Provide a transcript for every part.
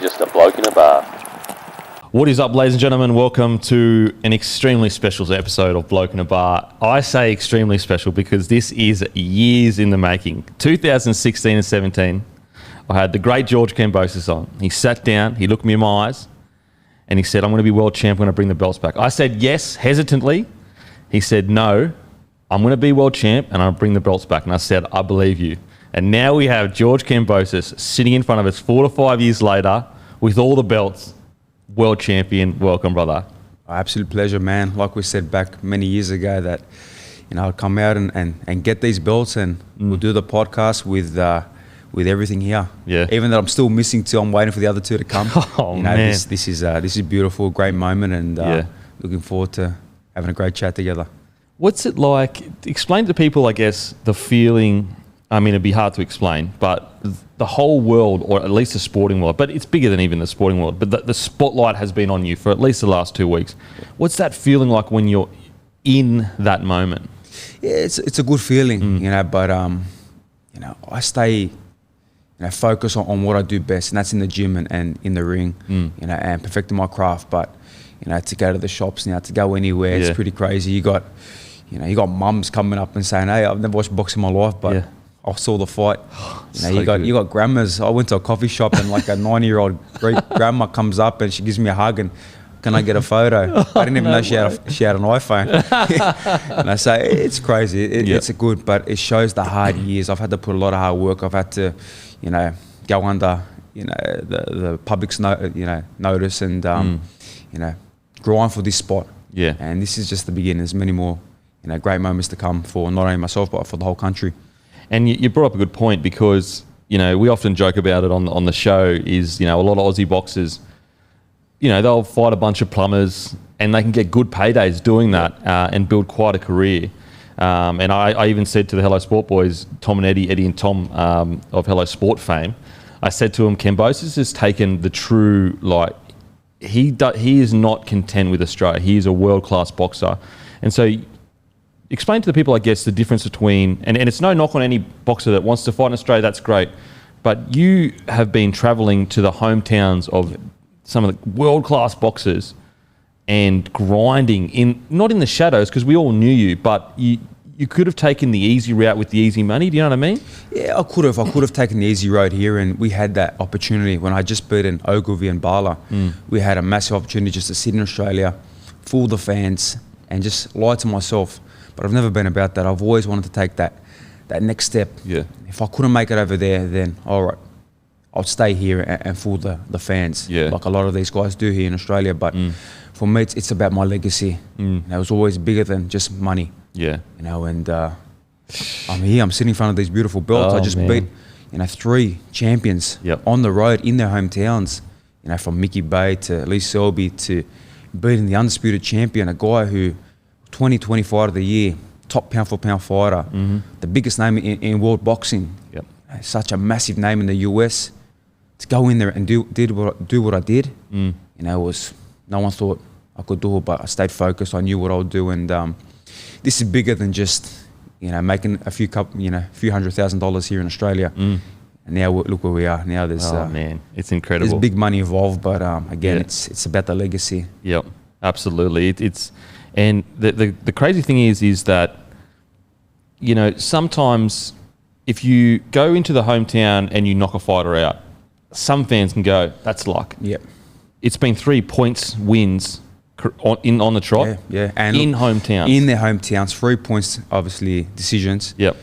just a bloke in a bar. What is up, ladies and gentlemen? Welcome to an extremely special episode of Bloke in a Bar. I say extremely special because this is years in the making. 2016 and 17, I had the great George Kambosos on. He sat down, he looked me in my eyes, and he said, I'm going to be world champ, I'm going to bring the belts back. I said yes, hesitantly. He said, no, I'm going to be world champ and I'll bring the belts back. And I said, I believe you. And now we have George Kambosos sitting in front of us 4 to 5 years later with all the belts. World champion. Welcome, brother. Absolute pleasure, man. Like we said back many years ago that, I'd come out and get these belts and we'll do the podcast with everything here. Yeah. Even though I'm still missing 2, I'm waiting for the other 2 to come. Oh, man. This is beautiful, great moment, and looking forward to having a great chat together. What's it like? Explain to people, I guess, the feeling. I mean, it'd be hard to explain, but the whole world, or at least the sporting world, but it's bigger than even the sporting world, but the spotlight has been on you for at least the last 2 weeks. What's that feeling like when you're in that moment? Yeah, it's a good feeling, but I stay focused on what I do best, and that's in the gym and in the ring, and perfecting my craft. But to go to the shops now, to go anywhere, it's pretty crazy. You got mums coming up and saying, "Hey, I've never watched boxing in my life, but I saw the fight." You got grandmas. I went to a coffee shop and like a 90-year-old great grandma comes up and she gives me a hug and, can I get a photo? I didn't even know she had an iPhone. And I say, it's crazy. It's a good, but it shows the hard years. I've had to put a lot of hard work. I've had to, go under, the public's notice and, grind for this spot. Yeah. And this is just the beginning. There's many more, great moments to come for not only myself, but for the whole country. And you brought up a good point because, we often joke about it on the show is, a lot of Aussie boxers, they'll fight a bunch of plumbers and they can get good paydays doing that and build quite a career. And I even said to the Hello Sport boys, Tom and Eddie and Tom of Hello Sport fame, I said to him, Kambosos has taken the true, he is not content with Australia. He is a world-class boxer. And so explain to the people, I guess, the difference between, and it's no knock on any boxer that wants to fight in Australia, that's great, but you have been travelling to the hometowns of some of the world-class boxers and grinding, not in the shadows, because we all knew you, but you could have taken the easy route with the easy money, do you know what I mean? Yeah, I could have taken the easy road here, and we had that opportunity when I just beaten Ogilvy and Bala. We had a massive opportunity just to sit in Australia, fool the fans, and just lie to myself. But I've never been about that. I've always wanted to take that next step. Yeah. If I couldn't make it over there, then all right, I'll stay here and fool the fans, like a lot of these guys do here in Australia. But for me, it's about my legacy. It was always bigger than just money. Yeah. And I'm here. I'm sitting in front of these beautiful belts. I just beat 3 champions on the road in their hometowns. From Mickey Bey to Lee Selby to beating the undisputed champion, a guy who 2020 fighter of the year, top pound for pound fighter, the biggest name in world boxing, such a massive name in the US. To go in there and do what I did, was no one thought I could do it, but I stayed focused. I knew what I would do, and this is bigger than just making a few $100,000 here in Australia. And now look where we are. Now there's man, it's incredible. There's big money involved, but again, it's about the legacy. Yep, absolutely. It's and the crazy thing is that sometimes if you go into the hometown and you knock a fighter out, some fans can go, that's luck. Yep. It's been 3 points wins on the trot. Yeah. And in hometowns. In their hometowns, 3 points, obviously, decisions. Yep.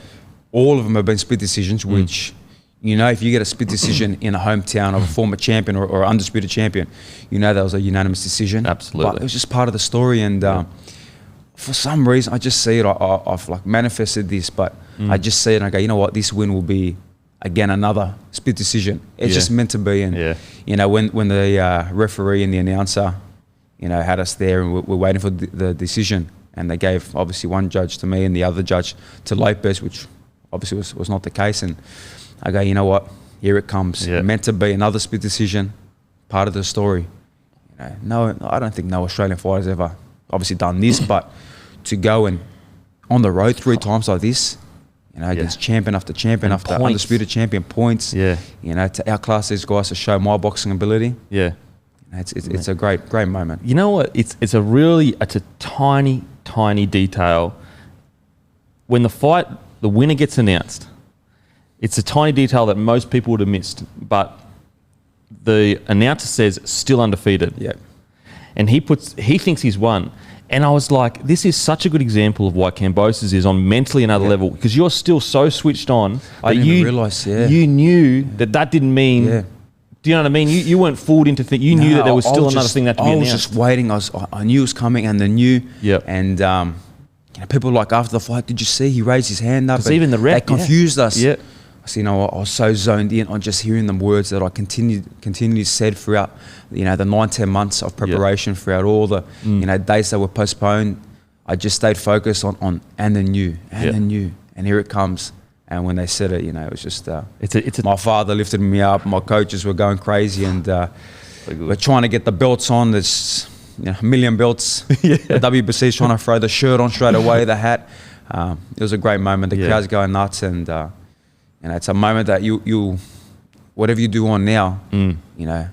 All of them have been split decisions, which, if you get a split decision in a hometown of a former champion or undisputed champion, that was a unanimous decision. Absolutely. But it was just part of the story. And for some reason, I just see it. I've manifested this, but I just see it and I go, you know what, this win will be, again, another split decision. It's just meant to be. And, when the referee and the announcer, had us there and we're waiting for the decision, and they gave, obviously, one judge to me and the other judge to Lopez, which obviously was not the case. And I go, you know what, here it comes. Meant to be another split decision, part of the story. No, I don't think no Australian fighter's ever obviously done this, but to go and on the road 3 times like this, You know, against champion after champion And after points. undisputed champion, points. Yeah. You know, to outclass these guys to show my boxing ability. Yeah. It's a great moment. You know what? It's a tiny detail. When the winner gets announced, it's a tiny detail that most people would have missed, but the announcer says still undefeated. Yeah. And he thinks he's won. And I was like, this is such a good example of why Kambosos is on mentally another level, because you're still so switched on I that didn't even realise, you knew that didn't mean. Yeah. Do you know what I mean? You weren't fooled into thinking. You knew that there was still another thing that to be announced. I was just waiting. I knew it was coming, and the new. Yep. And you know, people like after the fight, did you see he raised his hand up? Because even the ref, they confused us. Yeah. So, you know, I was so zoned in on just hearing the words that I continually said throughout, you know, the 9-10 months of preparation, throughout all the, you know, days that were postponed. I just stayed focused on and the new, the new, and here it comes. And when they said it, you know, it was just. My father lifted me up. My coaches were going crazy, and we're trying to get the belts on. There's, you know, a million belts. The WBC's trying to throw the shirt on straight away, the hat. It was a great moment. The crowd's going nuts, and you know, it's a moment that you whatever you do on now, you know,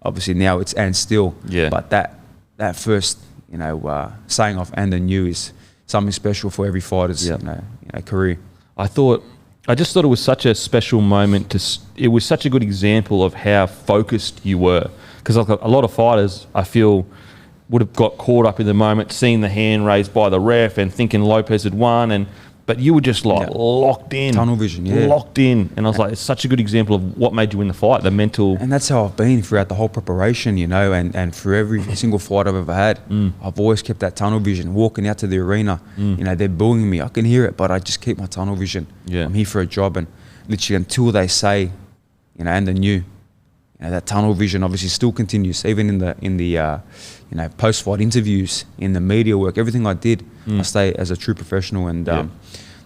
obviously now it's and still. Yeah. But that first, you know, saying off and the new is something special for every fighter's you know, career. I just thought it was such a special moment. It was such a good example of how focused you were, because a lot of fighters, I feel, would have got caught up in the moment, seeing the hand raised by the ref and thinking Lopez had won, but you were just like locked in, tunnel vision, locked in. And I was like, it's such a good example of what made you win the fight, the mental. And that's how I've been throughout the whole preparation, you know, and for every single fight I've ever had, I've always kept that tunnel vision. Walking out to the arena, you know, they're booing me, I can hear it, but I just keep my tunnel vision. Yeah. I'm here for a job, and literally until they say, you know, and the new, you know, that tunnel vision obviously still continues, even in the you know, post-fight interviews, in the media work, everything I did, I stay as a true professional, and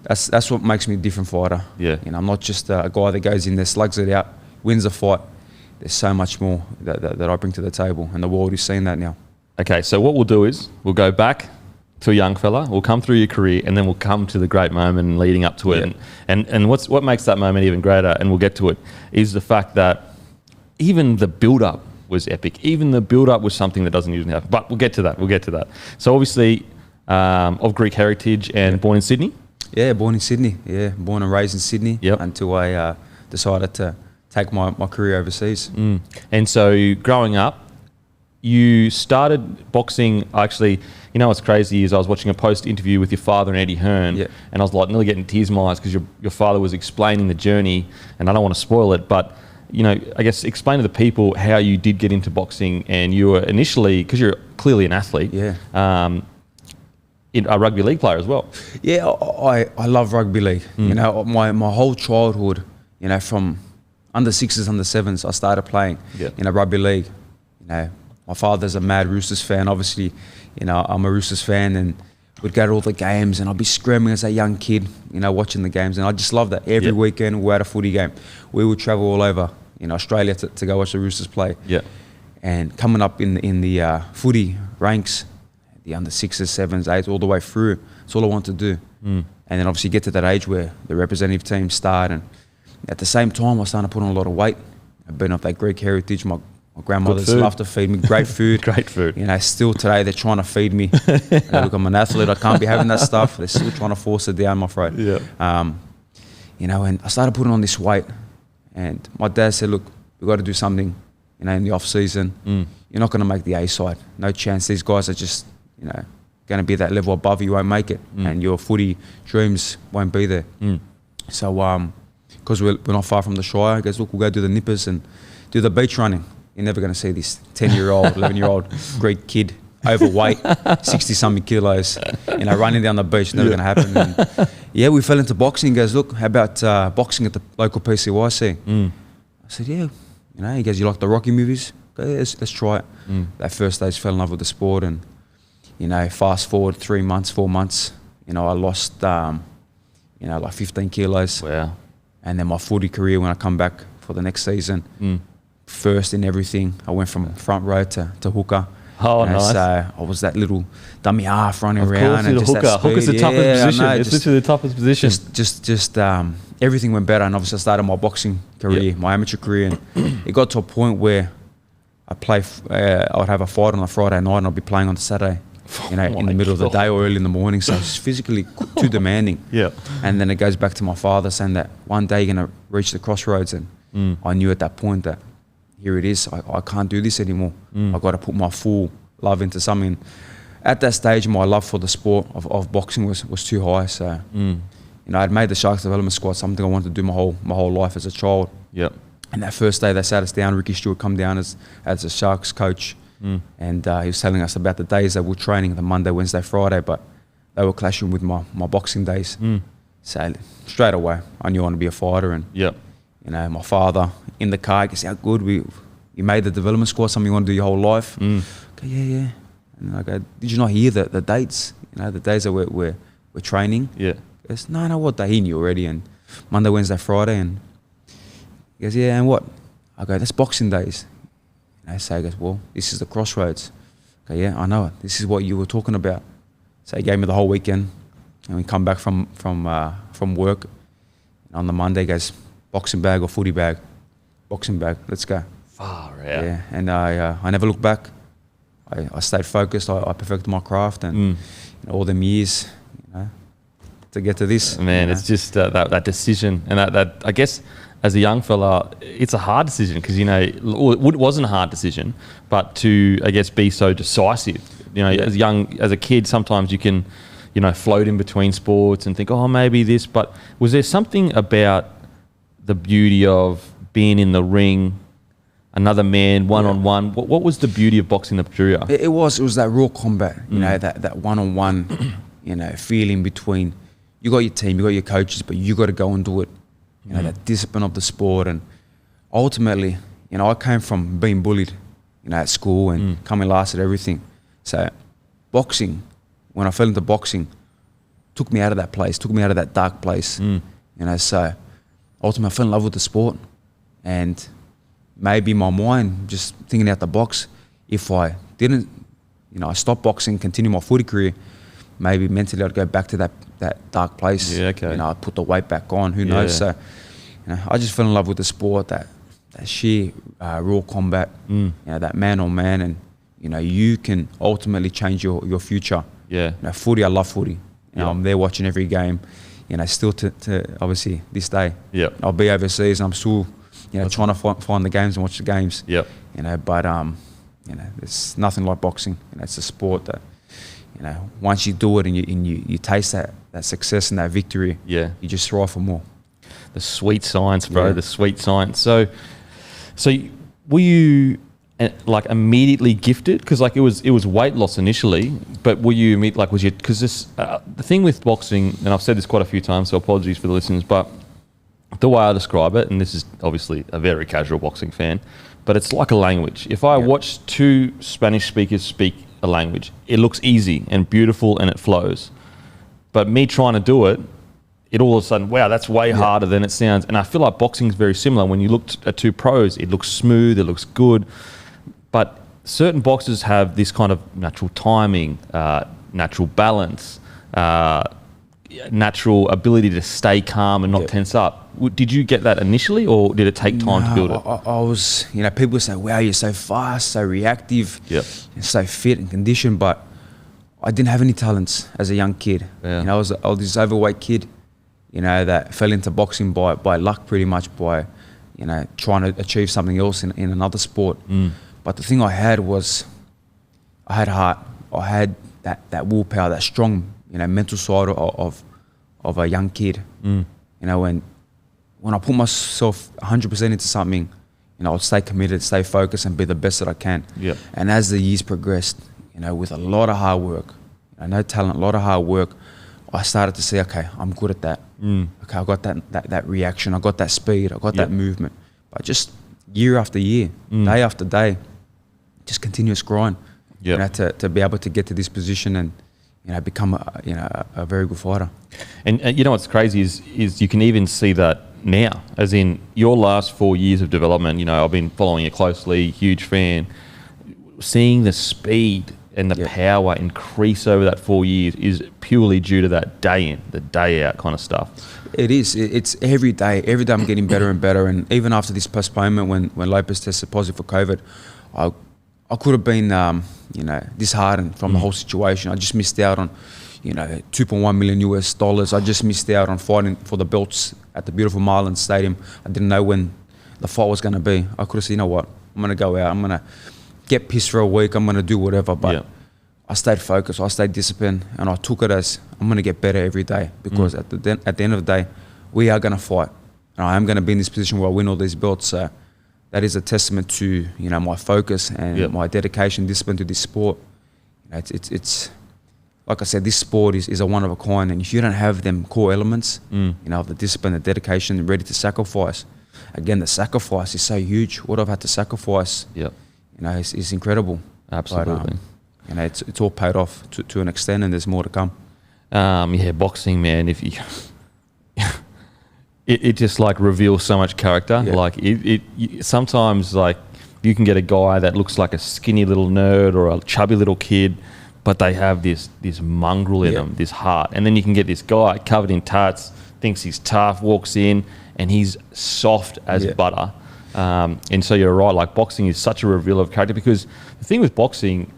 that's what makes me a different fighter. Yeah. You know, I'm not just a guy that goes in there, slugs it out, wins a fight. There's so much more that I bring to the table, and the world is seeing that now. Okay, so what we'll do is we'll go back to a young fella, we'll come through your career, and then we'll come to the great moment leading up to it. And what makes that moment even greater, and we'll get to it, is the fact that even the build-up was epic. Even the build-up was something that doesn't usually happen. But we'll get to that. So obviously, of Greek heritage and born in Sydney? Yeah, born in Sydney. Yeah, born and raised in Sydney. Yep. Until I decided to take my career overseas. And so growing up, you started boxing, actually, you know what's crazy is I was watching a post interview with your father and Eddie Hearn, and I was like nearly getting tears in my eyes because your father was explaining the journey, and I don't want to spoil it, but you know, I guess explain to the people how you did get into boxing, and you were initially, because you're clearly an athlete, a rugby league player as well. Yeah, I love rugby league. You know, my whole childhood, you know, from under 6s, under 7s, I started playing in a rugby league. You know, my father's a mad Roosters fan. Obviously, you know, I'm a Roosters fan, and we'd go to all the games, and I'd be screaming as a young kid, you know, watching the games, and I just loved that. Every weekend we had a footy game. We would travel all over, you know, Australia to go watch the Roosters play. And coming up in the footy ranks, the under 6s, 7s, 8s, all the way through, it's all I wanted to do. And then obviously get to that age where the representative team start, and at the same time I was starting to put on a lot of weight. I've been up that Greek heritage. My grandmother's loved to feed me great food. Great food. You know, still today they're trying to feed me. You know, look, I'm an athlete. I can't be having that stuff. They're still trying to force it down my throat. You know, and I started putting on this weight, and my dad said, "Look, we've got to do something. You know, in the off season, you're not going to make the A side. No chance. These guys are just, you know, going to be that level above you. Won't make it, and your footy dreams won't be there." So, because we're not far from the Shire, he goes, "Look, we'll go do the nippers and do the beach running. You're never going to see this 10-year-old, 11-year-old Greek kid, overweight, 60-something kilos, you know, running down the beach. Never going to happen." And yeah, we fell into boxing. He goes, "Look, how about boxing at the local PCYC?" I said, "Yeah." You know, he goes, "You like the Rocky movies? Go, let's try it." That first stage, fell in love with the sport, and you know, fast forward 3 months, 4 months, you know, I lost, you know, like 15 kilos. Wow. And then my footy career, when I come back for the next season, first in everything. I went from front row to hooker, Oh, nice. So I was that little dummy half running Of around. course, And just hooker. that speed. Hooker's the toughest position. I know, It's literally the toughest position. Just everything went better. And obviously I started my boxing career, my amateur career. And it got to a point where I would have a fight on a Friday night and I'd be playing on Saturday. In the middle of the day or early in the morning, so it's physically too demanding. Yeah. And then it goes back to my father saying that one day you're going to reach the crossroads, and I knew at that point that here it is, I can't do this anymore. I've got to put my full love into something. At that stage, my love for the sport of boxing was too high, so I'd made the Sharks development squad something I wanted to do my whole life as a child. Yep. And that first day they sat us down, Ricky Stewart come down as a Sharks coach. And he was telling us about the days that we were training, the Monday, Wednesday, Friday, but they were clashing with my boxing days. So straight away, I knew I wanted to be a fighter. And my father in the car, he goes, how good, you made the development squad, something you want to do your whole life. Okay, yeah. And I go, did you not hear the dates? The days that we're training? Yeah. He goes, no, what day? He knew already. And Monday, Wednesday, Friday. And he goes, yeah, and what? I go, that's boxing days. And so he goes, well, this is the crossroads. Okay, yeah, I know it. This is what you were talking about. So he gave me the whole weekend, and we come back from work. And on the Monday, he goes, boxing bag or footy bag? Boxing bag, let's go. Far out. Yeah, and I never looked back. I stayed focused. I perfected my craft, and all them years, to get to this. Man, it's just that decision, and that I guess. As a young fella, it's a hard decision because, it wasn't a hard decision, but to, I guess, be so decisive. As a kid, sometimes you can, float in between sports and think, oh, maybe this. But was there something about the beauty of being in the ring, another man, one-on-one? What was the beauty of boxing the Pachuria? It was that raw combat, that one-on-one, feeling between, you got your team, you got your coaches, but you got to go and do it. That discipline of the sport. And ultimately, I came from being bullied, at school and coming last at everything. So boxing, when I fell into boxing, took me out of that place, took me out of that dark place. So ultimately I fell in love with the sport. And maybe my mind, just thinking out the box, if I didn't, I stopped boxing, continue my footy career, maybe mentally I'd go back to that dark place. Yeah, okay. I'd put the weight back on, who knows. So, I just fell in love with the sport, that sheer raw combat, that man on man, and, you can ultimately change your future. Yeah. Footy, I love footy. I'm there watching every game, still to obviously this day. Yeah. I'll be overseas and I'm still, trying to find the games and watch the games. Yep. But, there's nothing like boxing. It's a sport that, once you do it and you taste that success and that victory, you just strive for more. The sweet science, bro. The sweet science. So were you immediately gifted? Because it was weight loss initially, but were you because this the thing with boxing, and I've said this quite a few times, so apologies for the listeners, but the way I describe it, and this is obviously a very casual boxing fan, but it's like a language. If I watch two Spanish speakers speak a language, it looks easy and beautiful and it flows. But me trying to do it all of a sudden, wow, that's way harder than it sounds. And I feel like boxing is very similar. When you look at two pros, it looks smooth, it looks good. But certain boxers have this kind of natural timing, natural balance, natural ability to stay calm and not tense up. Did you get that initially, or did it take time to build it? I was, people say, wow, you're so fast, so reactive, you're so fit and conditioned, but I didn't have any talents as a young kid. I was this overweight kid, that fell into boxing by luck, pretty much, by, trying to achieve something else in another sport. But the thing I had was, I had heart. I had that willpower, that strong, mental side of a young kid. When I put myself 100% into something, I'll stay committed, stay focused, and be the best that I can. Yep. And as the years progressed, with a lot of hard work, no talent, a lot of hard work, I started to see, okay, I'm good at that. Okay, I got that reaction, I got that speed, I got that movement. But just year after year, day after day, just continuous grind. To be able to get to this position and become a very good fighter. And what's crazy is you can even see that now, as in your last 4 years of development. I've been following you closely, huge fan. seeing the speed and the power increase over that 4 years is purely due to that day in, the day out kind of stuff. It is. It's every day. Every day I'm getting better and better. And even after this postponement, when Lopez tested positive for COVID, I could have been, disheartened from the whole situation. I just missed out on, $2.1 million US. I just missed out on fighting for the belts at the beautiful Marlins Stadium. I didn't know when the fight was going to be. I could have said, you know what, I'm going to go out. I'm going to get pissed for a week. I'm going to do whatever. But I stayed focused. I stayed disciplined. And I took it as I'm going to get better every day. Because at the end of the day, we are going to fight. And I am going to be in this position where I win all these belts. So that is a testament to, my focus and my dedication, discipline to this sport. It's like I said, this sport is a one of a kind. And if you don't have them core elements, the discipline, the dedication, ready to sacrifice. Again, the sacrifice is so huge. What I've had to sacrifice, is incredible. Absolutely. But, it's all paid off to an extent, and there's more to come. Boxing, man. If you, it just like reveals so much character. Yeah. Like sometimes like you can get a guy that looks like a skinny little nerd or a chubby little kid, but they have this mongrel in them, this heart. And then you can get this guy covered in tats, thinks he's tough, walks in, and he's soft as butter. And so you're right, like boxing is such a reveal of character, because the thing with boxing,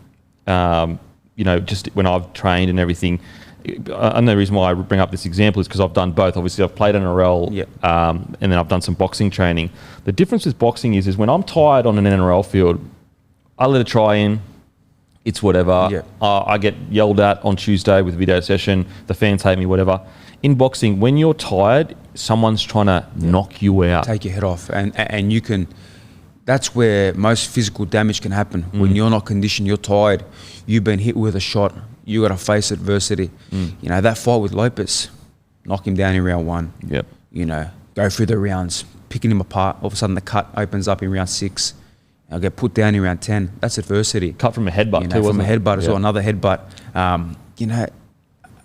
just when I've trained and everything, and the reason why I bring up this example is because I've done both. Obviously, I've played NRL, and then I've done some boxing training. The difference with boxing is when I'm tired on an NRL field, I let a try in, it's whatever. Yeah. I get yelled at on Tuesday with video session, the fans hate me, whatever. In boxing, when you're tired, someone's trying to knock you out. Take your head off. And you can, that's where most physical damage can happen. When you're not conditioned, you're tired, you've been hit with a shot, you got to face adversity. That fight with Lopez, knock him down in round 1. Go through the rounds, picking him apart. All of a sudden the cut opens up in round 6. I'll get put down in round 10. That's adversity. Cut from a headbutt too, from wasn't a it? headbutt as well, another headbutt.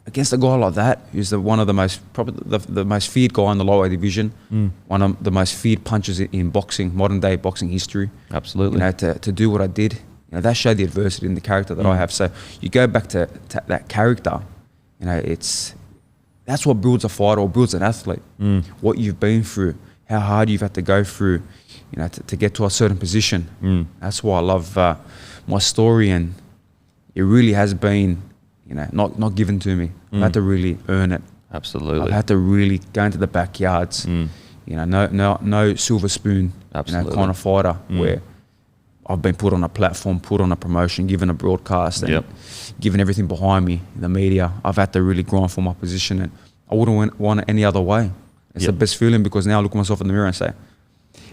Against a guy like that, who's one of the most, probably the most feared guy in the lower division, one of the most feared punches in boxing, modern day boxing history. Absolutely. To do what I did, that showed the adversity in the character that I have. So you go back to that character, that's what builds a fighter or builds an athlete. What you've been through, how hard you've had to go through, to get to a certain position. That's why I love my story, and it really has been, not given to me. I've had to really earn it. Absolutely. I've had to really go into the backyards. No silver spoon, Absolutely. Kind of fighter where I've been put on a platform, put on a promotion, given a broadcast, and given everything behind me, the media. I've had to really grind for my position, and I wouldn't want it any other way. It's the best feeling, because now I look at myself in the mirror and say,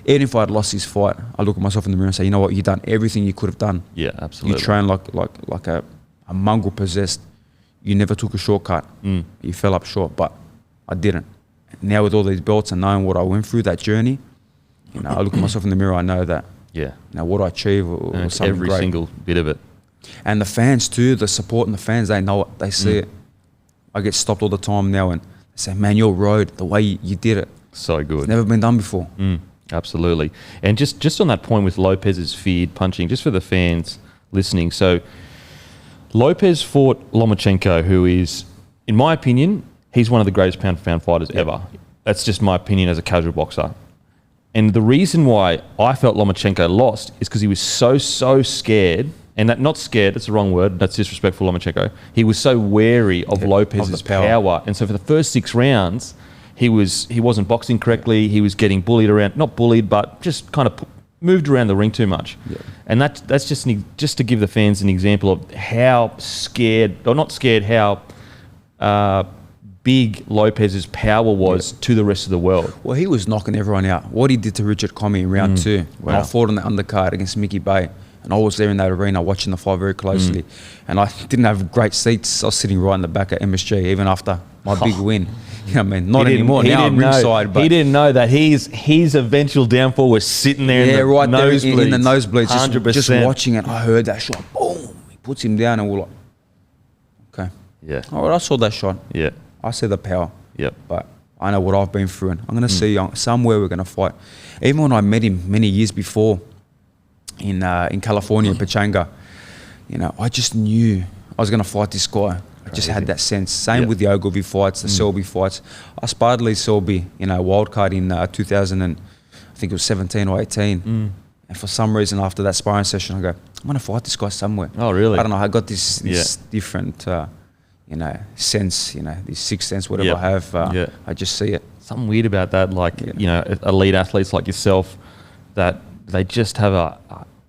even if I had lost this fight, I look at myself in the mirror and say, you know what, you've done everything you could have done. Yeah, absolutely. You trained like a mongrel possessed. You never took a shortcut. You fell up short, but I didn't. Now with all these belts and knowing what I went through, that journey, I look at myself in the mirror, I know that. What I achieve was something every great. single bit of it. And the fans too, the support and the fans, they know it, they see it. I get stopped all the time now and they say, man, your road, the way you did it. So good. It's never been done before. Absolutely. And just on that point with Lopez's feared punching, just for the fans listening. So Lopez fought Lomachenko, who is, in my opinion, he's one of the greatest pound-for-pound fighters ever. That's just my opinion as a casual boxer. And the reason why I felt Lomachenko lost is because he was so scared, and that, not scared, that's the wrong word, that's disrespectful, Lomachenko. He was so wary of Lopez's power. And so for the first 6 rounds, he wasn't boxing correctly, he was getting bullied around, not bullied, but just kind of moved around the ring too much. And that's just to give the fans an example of how scared, or not scared, how big Lopez's power was to the rest of the world. Well, he was knocking everyone out. What he did to Richard Comey in round 2, when I fought on the undercard against Mickey Bey, and I was there in that arena watching the fight very closely, and I didn't have great seats. I was sitting right in the back at MSG, even after my big win. Not anymore. Now I'm ringside. But he didn't know that his eventual downfall was sitting there in the right there nosebleeds. in the nosebleeds, 100%. just watching it. I heard that shot. Boom! He puts him down, and we're like, okay. Yeah. All right, I saw that shot. Yeah. I see the power. Yep. But I know what I've been through, and I'm going to see somewhere we're going to fight. Even when I met him many years before, in California, Pechanga. You know, I just knew I was going to fight this guy. I just had that sense. Same with the Ogilvy fights, the Selby fights. I sparred Lee Selby, you know, wildcard in 2000 and I think it was 17 or 18. And for some reason after that sparring session, I go, I'm going to fight this guy somewhere. Oh, really? I don't know. I got this different, you know, sense, you know, this sixth sense, whatever I have. I just see it. Something weird about that, like, you know, elite athletes like yourself, that they just have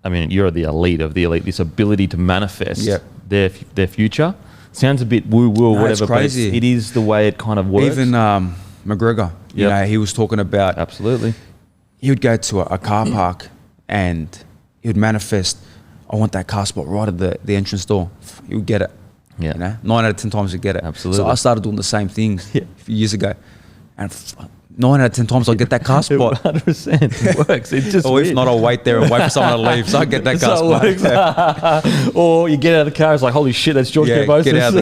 I mean, you're the elite of the elite, this ability to manifest their future. Sounds a bit woo-woo or whatever, it's crazy. But it is the way it kind of works. Even McGregor, you know, he was talking about... Absolutely. He would go to a car park and he would manifest, I want that car spot right at the entrance door. He would get it. Yeah. You know, 9 out of 10 times he'd get it. Absolutely. So I started doing the same thing a few years ago. And 9 out of 10 times I'll get that car spot. 100%. It works. It's just or if not, I'll wait there and wait for someone to leave so I get that car spot. Or you get out of the car, it's like, holy shit, that's George Kambosos. Get out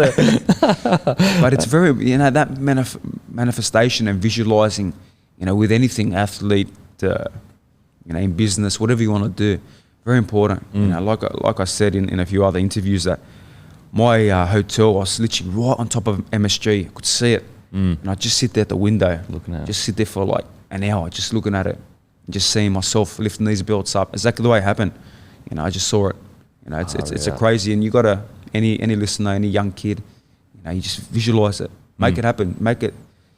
of the car. But it's very, you know, that manifestation and visualizing, you know, with anything, athlete, you know, in business, whatever you want to do, very important. You know, like I said in a few other interviews, that my hotel, I was literally right on top of MSG. I could see it. And I just sit there at the window, looking at it. Just sit there for like an hour, just looking at it, and just seeing myself lifting these belts up. Exactly the way it happened. You know, I just saw it. You know, it's a crazy, and you gotta, any listener, any young kid, you know, you just visualize it, make it happen, make it.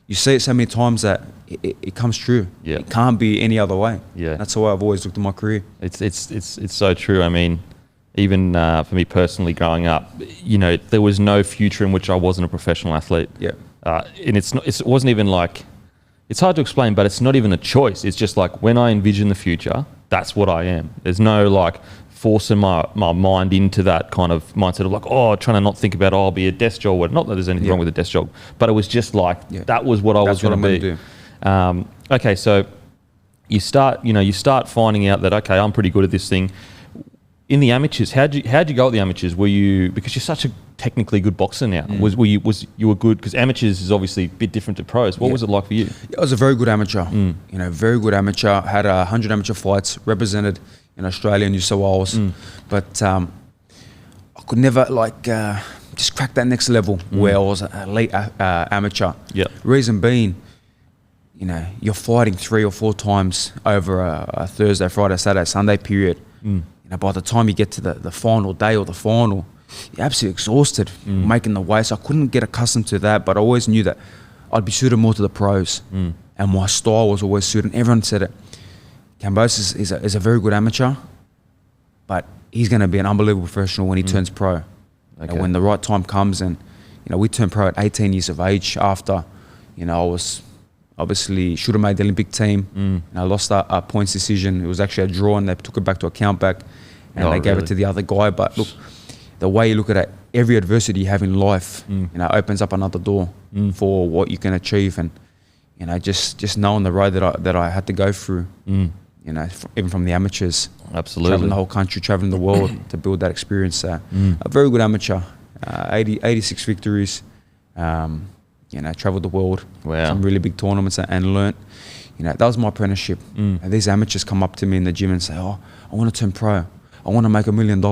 You see it so many times that it comes true. Yeah. It can't be any other way. Yeah. That's the way I've always looked at my career. It's so true. I mean, even for me personally growing up, you know, there was no future in which I wasn't a professional athlete. Yeah. And it wasn't even like, it's hard to explain, but it's not even a choice. It's just like, when I envision the future, that's what I am. There's no like forcing my mind into that kind of mindset of like, oh, trying to not think about, oh, I'll be a desk job. Not that there's anything wrong with a desk job, but it was just like, that was what I was going to be. Okay, so you start finding out that, okay, I'm pretty good at this thing. In the amateurs, how'd you go at the amateurs? Were you, because you're such a technically good boxer now, you were good, because amateurs is obviously a bit different to pros. What was it like for you? I was a very good amateur. You know, very good amateur. Had 100 amateur fights, represented in Australia and New South Wales, but I could never just crack that next level where I was an elite amateur. Reason being, you know, you're fighting 3 or 4 times over a Thursday, Friday, Saturday, Sunday period. You know, by the time you get to the final day or the final, you're absolutely exhausted making the weight. So I couldn't get accustomed to that, but I always knew that I'd be suited more to the pros, and my style was always suited. And everyone said it. Kambosos is a very good amateur, but he's going to be an unbelievable professional when he turns pro. And when the right time comes, and you know, we turned pro at 18 years of age. After, you know, I was obviously should have made the Olympic team. And I lost a points decision. It was actually a draw, and they took it back to a countback, and they gave it to the other guy. But look, the way you look at it, every adversity you have in life, you know, opens up another door for what you can achieve. And you know, just knowing the road that I had to go through, you know, even from the amateurs, traveling the whole country, traveling the world to build that experience. A very good amateur, 86 victories. You know, traveled the world, some really big tournaments, and learnt. You know, that was my apprenticeship. And these amateurs come up to me in the gym and say, "Oh, I want to turn pro. I want to make $1 million."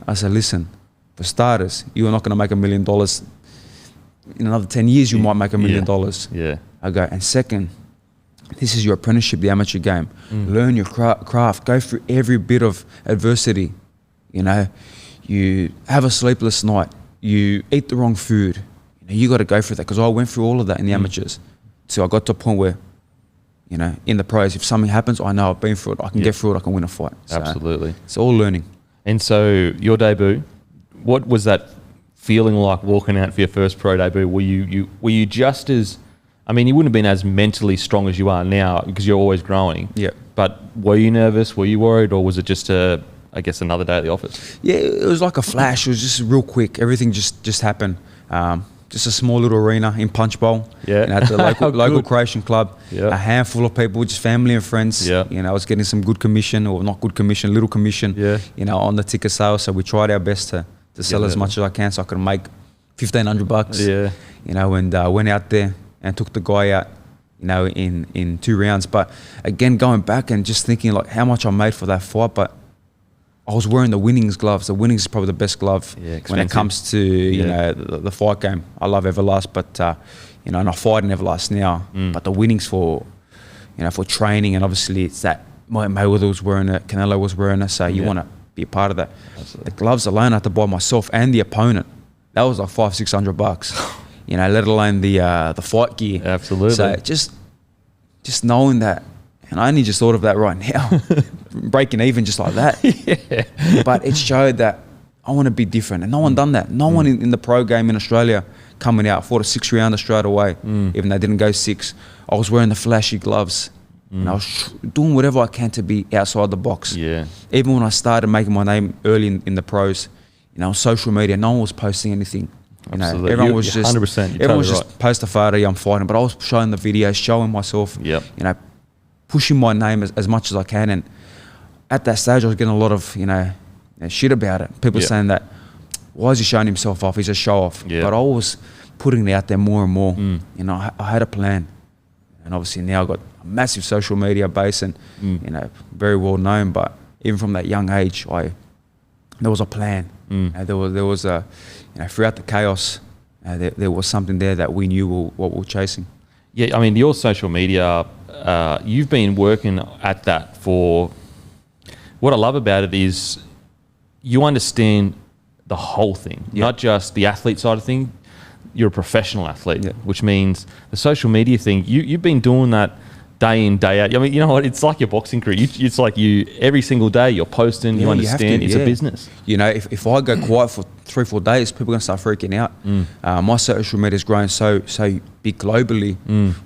I said, "Listen, for starters, you are not going to make $1 million. In another 10 years, you might make $1 million." I go, and second, this is your apprenticeship, the amateur game. Learn your craft. Go through every bit of adversity. You know, you have a sleepless night. You eat the wrong food. You got to go through that, because I went through all of that in the amateurs. So I got to a point where, you know, in the pros, if something happens, I know I've been through it. I can get through it. I can win a fight. So absolutely. It's all learning. And so your debut, what was that feeling like walking out for your first pro debut? Were you just as, I mean, you wouldn't have been as mentally strong as you are now because you're always growing. Yeah. But were you nervous? Were you worried? Or was it just I guess another day at the office? Yeah, it was like a flash. It was just real quick. Everything just happened. Just a small little arena in Punch Bowl, you know, at the local Croatian club. A handful of people, just family and friends. You know, I was getting some good commission, or not good commission, little commission, you know, on the ticket sales. So we tried our best to sell as much as I can, so I could make $1,500. You know, and went out there and took the guy out you know, in 2 rounds. But again, going back and just thinking like how much I made for that fight, but I was wearing the winnings gloves. The winnings is probably the best glove when it comes to you know the fight game. I love Everlast, but you know, and I fight in Everlast now. But the winnings for you know for training, and obviously it's that Mayweather was wearing it, Canelo was wearing it, so you want to be a part of that. Absolutely. The gloves alone I had to buy myself and the opponent. That was like $500-600. You know, let alone the fight gear. Absolutely. So just knowing that, and I only just thought of that right now, breaking even just like that. Yeah. But it showed that I want to be different, and no one done that. No one in the pro game in Australia coming out, fought a 6-rounder straight away, even though they didn't go 6. I was wearing the flashy gloves, and I was doing whatever I can to be outside the box. Yeah. Even when I started making my name early in the pros, you know, on social media, no one was posting anything. You know, Absolutely. Everyone was just 100%. Everyone was just post a photo, I'm fighting, but I was showing the videos, showing myself, you know, pushing my name as much as I can. And at that stage, I was getting a lot of, you know, shit about it. People saying that, why is he showing himself off? He's a show off. But I was putting it out there more and more. You know, I had a plan. And obviously now I've got a massive social media base and, you know, very well known. But even from that young age, there was a plan. There was a, you know, throughout the chaos, there was something there that we knew what we were chasing. Yeah, I mean, your social media, you've been working at that for, what I love about it is you understand the whole thing, not just the athlete side of thing. You're a professional athlete, which means the social media thing, you've been doing that day in, day out. I mean, you know what? It's like your boxing career. It's like you, every single day you're posting, you understand it's a business. You know, if I go quiet for 3-4 days, people are going to start freaking out. My social media's grown so big globally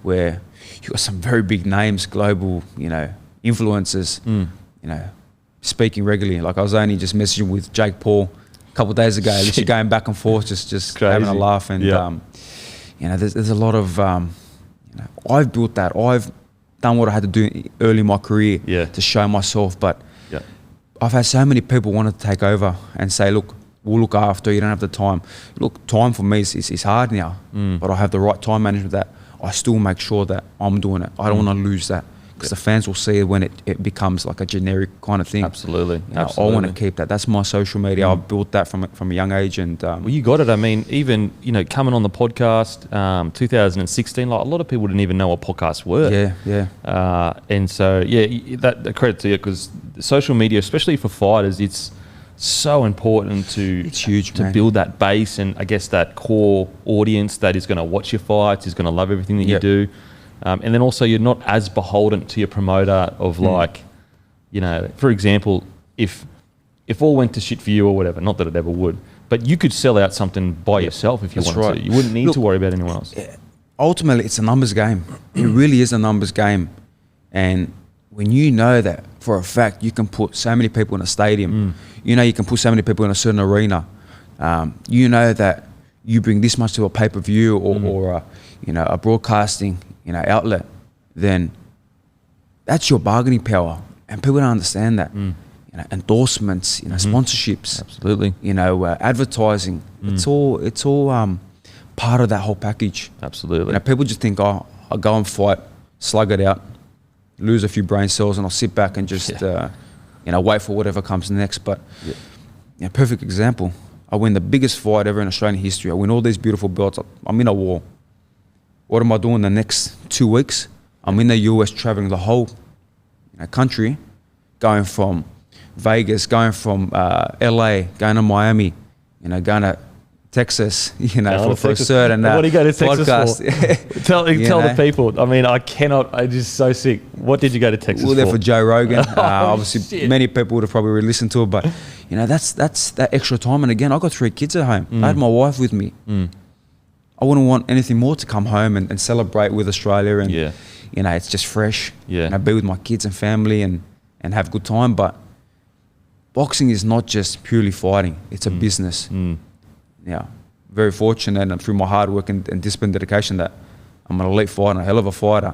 where you've got some very big names, global, you know, influencers, you know, speaking regularly. Like I was only just messaging with Jake Paul a couple of days ago, literally going back and forth, just having a laugh. And, you know, there's a lot of, you know, I've built that. I've done what I had to do early in my career to show myself. But I've had so many people want to take over and say, look, we'll look after you, don't have the time. Look, time for me is hard now, but I have the right time management that I still make sure that I'm doing it. I don't want to lose that because the fans will see it when it becomes like a generic kind of thing. Absolutely. You know, I want to keep that. That's my social media. I built that from a young age. And well, you got it. I mean, even, you know, coming on the podcast, 2016, like a lot of people didn't even know what podcasts were. And so, that credit to you, because social media, especially for fighters, it's so important to build that base and I guess that core audience that is going to watch your fights, is going to love everything that you do. And then also you're not as beholden to your promoter of like, you know, for example, if all went to shit for you or whatever, not that it ever would, but you could sell out something by yourself if you wanted to. You wouldn't need to worry about anyone else. Ultimately, it's a numbers game. It really is a numbers game. And when you know that for a fact, you can put so many people in a stadium, you know, you can put so many people in a certain arena, you know that you bring this much to a pay-per-view or you know, a broadcasting, you know, outlet, then that's your bargaining power. And people don't understand that. You know, endorsements, you know, sponsorships, absolutely, you know, advertising. It's all part of that whole package. Absolutely. You know, people just think, oh, I'll go and fight, slug it out, lose a few brain cells, and I'll sit back and just you know, wait for whatever comes next. But you know, perfect example. I win the biggest fight ever in Australian history. I win all these beautiful belts. I'm in a war. What am I doing the next 2 weeks? I'm in the US, traveling the whole, you know, country, going from Vegas, going from LA, going to Miami, you know, going to Texas, you know, for a certain what do you go to Texas podcast. For? tell the people. I mean, I'm just so sick. What did you go to Texas for? We were there for Joe Rogan. Obviously, many people would have probably listened to it, but you know, that's that extra time. And again, I got 3 kids at home. I had my wife with me. I wouldn't want anything more to come home and celebrate with Australia. And you know, it's just fresh. And I be with my kids and family and have a good time. But boxing is not just purely fighting. It's a business. Yeah, very fortunate, and through my hard work and discipline, dedication, that I'm an elite fighter, a hell of a fighter.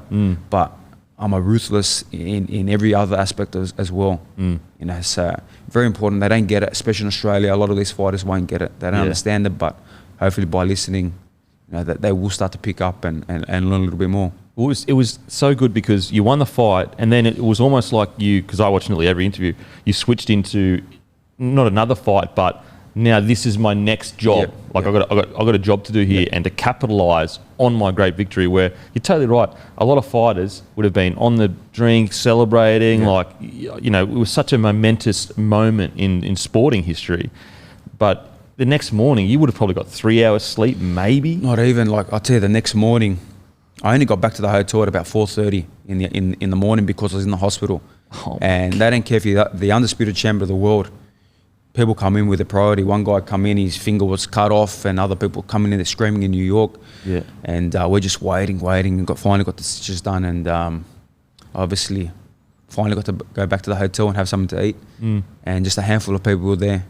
But I'm a ruthless in every other aspect as well. You know, it's very important. They don't get it, especially in Australia. A lot of these fighters won't get it. They don't understand it. But hopefully, by listening, that they will start to pick up and learn a little bit more. It was so good because you won the fight, and then it was almost like you, because I watched nearly every interview, you switched into not another fight, but now this is my next job. I got a job to do here, and to capitalise on my great victory. Where you're totally right, a lot of fighters would have been on the drink, celebrating, it was such a momentous moment in sporting history. But the next morning, you would have probably got 3 hours sleep, maybe. Not even. Like, I'll tell you, the next morning, I only got back to the hotel at about 4:30 in the morning because I was in the hospital. And they don't care if you're the undisputed champion of the world. People come in with a priority. One guy come in, his finger was cut off, and other people coming in, they're screaming in New York. Yeah. And we're just waiting, and finally got the stitches done, and obviously finally got to go back to the hotel and have something to eat. And just a handful of people were there.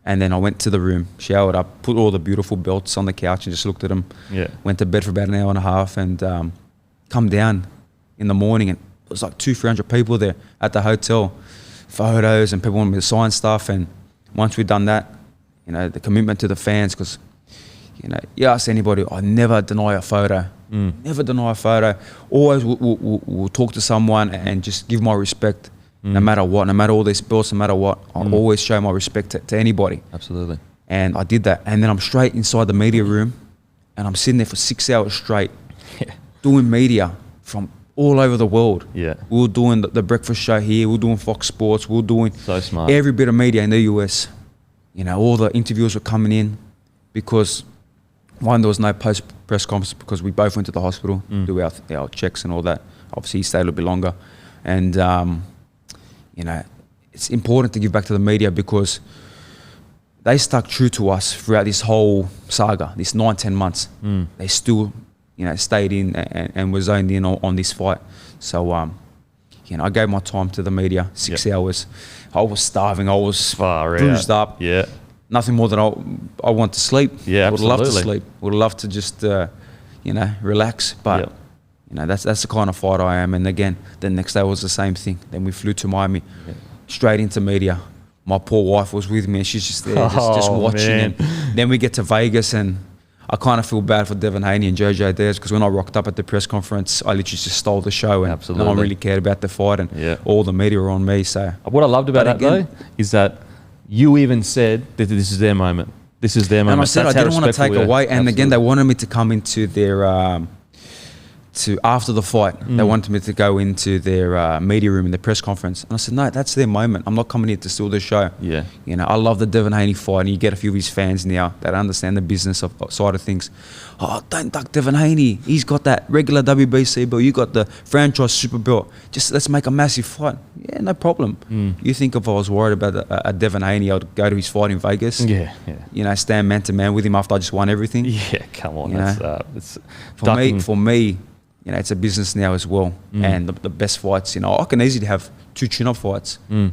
And then I went to the room, showered up, put all the beautiful belts on the couch and just looked at them. Yeah. Went to bed for about an hour and a half, and come down in the morning, and it was like 200-300 people there at the hotel. Photos, and people wanted me to sign stuff. And once we'd done that, the commitment to the fans, because, you ask anybody, I never deny a photo. Never deny a photo. Always will talk to someone and just give my respect. No matter what, no matter all these belts, no matter what, I'll always show my respect to anybody. Absolutely. And I did that. And then I'm straight inside the media room, and I'm sitting there for 6 hours straight doing media from all over the world. Yeah. We were doing the breakfast show here, we were doing Fox Sports, we were doing so smart. Every bit of media in the US. All the interviews were coming in because, one, there was no post-press conference because we both went to the hospital, do our checks and all that. Obviously, he stayed a little bit longer. And, it's important to give back to the media because they stuck true to us throughout this whole saga, this 9-10 months. They still, stayed in and were zoned in on this fight. So, I gave my time to the media, 6 hours. I was starving. I was bruised up. Yeah. Nothing more than I want to sleep. Yeah, I would love to absolutely. sleep. Would love to just, relax. But, that's the kind of fighter I am. And again, the next day was the same thing. Then we flew to Miami, straight into media. My poor wife was with me, and she's just there, just watching. Man. And then we get to Vegas, and I kind of feel bad for Devin Haney and Jojo Diaz, because when I rocked up at the press conference, I literally just stole the show, and no one really cared about the fight, and all the media were on me. So what I loved about that, though, is that you even said that this is their moment. This is their moment. And I said I didn't want to take away. And again, they wanted me to come into their after the fight, they wanted me to go into their media room in the press conference. And I said, no, that's their moment. I'm not coming here to steal their show. Yeah. I love the Devin Haney fight, and you get a few of his fans now that understand the business side of things. Oh, don't duck Devin Haney. He's got that regular WBC belt. You got the franchise super belt. Just let's make a massive fight. Yeah, no problem. You think if I was worried about a Devin Haney, I'd go to his fight in Vegas. Yeah. Stand man to man with him after I just won everything. Yeah, come on. It's for me, it's a business now as well. And the best fights, I can easily have 2 tune-up fights, and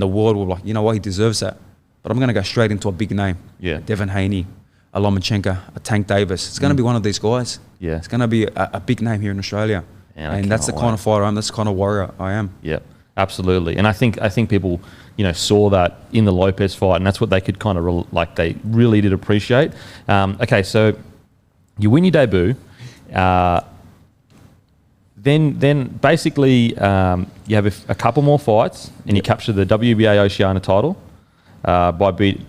the world will be like, you know what, he deserves that. But I'm going to go straight into a big name. Yeah. Devin Haney, a Lomachenko, a Tank Davis. It's going to be one of these guys. Yeah. It's going to be a big name here in Australia. And that's the kind of fighter I am. That's the kind of warrior I am. Yeah, absolutely. And I think people, saw that in the Lopez fight, and that's what they could kind of they really did appreciate. Okay, so you win your debut. Then basically you have a couple more fights, and you capture the WBA Oceania title by beat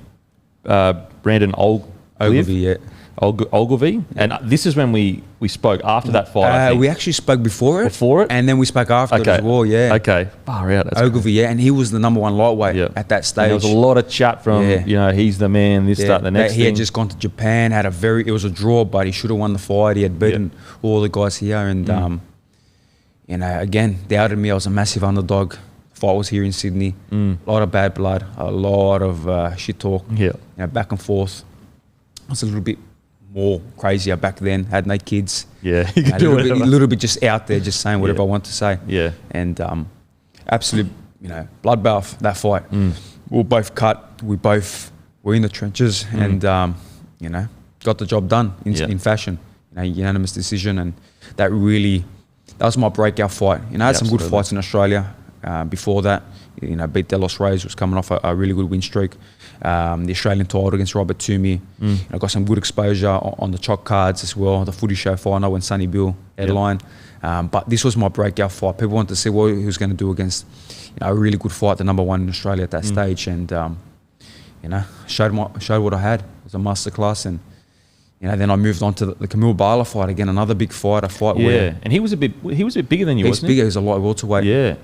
Brandon Ogilvie. Ogilvie. And this is when we spoke after that fight. I think. We actually spoke before it. Before it? And then we spoke after it as well, yeah. Okay. Far out. Ogilvie, and he was the number 1 lightweight at that stage. And there was a lot of chat from, he's the man, that, the next thing. He had just gone to Japan, it was a draw, but he should have won the fight. He had beaten all the guys here, and again, doubted me. I was a massive underdog. Fight was here in Sydney. A lot of bad blood, a lot of shit talk. Back and forth. I was a little bit more crazier back then. Had no kids. Yeah, a little bit just out there, just saying whatever I want to say. Yeah, and absolute, bloodbath that fight. We were both cut. We both were in the trenches, and got the job done in fashion. Unanimous decision, and that was my breakout fight. I had some good fights in Australia before that. You know, beat Delos Rays, was coming off a really good win streak. The Australian title against Robert Toomey. I got some good exposure on the chalk cards as well. The footy show final when Sonny Bill headline. But this was my breakout fight. People wanted to see what he was going to do against, you know, a really good fight, the number one in Australia at that stage, and you know, showed what I had. It was a masterclass, and you know, then I moved on to the Camille Barla fight again, another big fight, where and he was a bit bigger than you, wasn't he? He was a light welterweight. Yeah,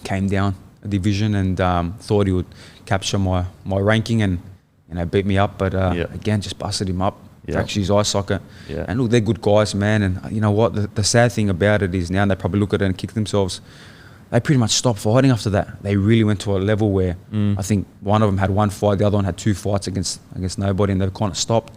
came down a division and thought he would capture my ranking and, you know, beat me up, but again, just busted him up. Fractured his eye socket. And look, they're good guys, man. And you know what? The sad thing about it is now they probably look at it and kick themselves. They pretty much stopped fighting after that. They really went to a level where I think one of them had one fight, the other one had two fights against nobody, and they've kind of stopped.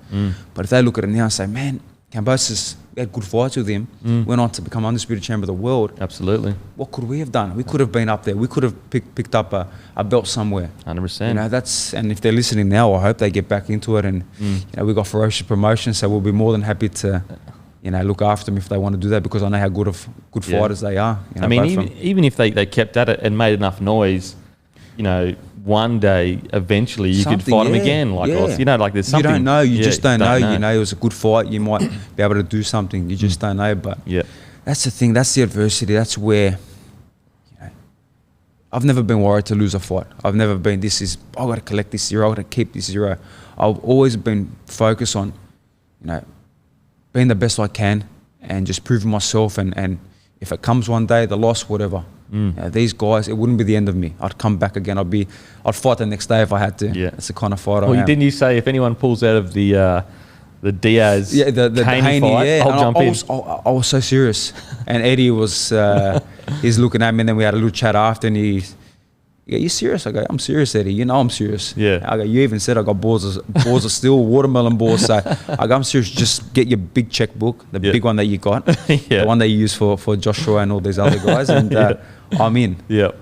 But if they look at it now and say, man, Kambosos, we had good fights with him, went on to become undisputed champion of the world. Absolutely. What could we have done? We could have been up there. We could have picked up a belt somewhere. 100%. You know, and if they're listening now, I hope they get back into it. And you know, we've got ferocious promotion, so we'll be more than happy to, you know, look after them if they want to do that, because I know how good fighters they are. You know, I mean, even if they kept at it and made enough noise, you know, one day, eventually, you could fight them again. Like, you know, like there's something. You don't know. You just don't know. You know, it was a good fight. You might be able to do something. You just don't know. But that's the thing. That's the adversity. That's where, you know, I've never been worried to lose a fight. I've never been, I've got to collect this zero. I've got to keep this zero. I've always been focused on, you know, being the best I can and just proving myself. And if it comes one day, the loss, whatever. You know, these guys, it wouldn't be the end of me. I'd come back again. I'd fight the next day if I had to. That's the kind of fighter I am. Didn't you say if anyone pulls out of the Diaz, the Haney fight, I'll jump in. I was so serious, and Eddie was he's looking at me, and then we had a little chat after, and he, you serious? I go, I'm serious, Eddie. You know I'm serious. I go, you even said I got balls of steel, watermelon balls. So I go, I'm serious. Just get your big checkbook, the big one that you got, the one that you use for Joshua and all these other guys, and I'm in.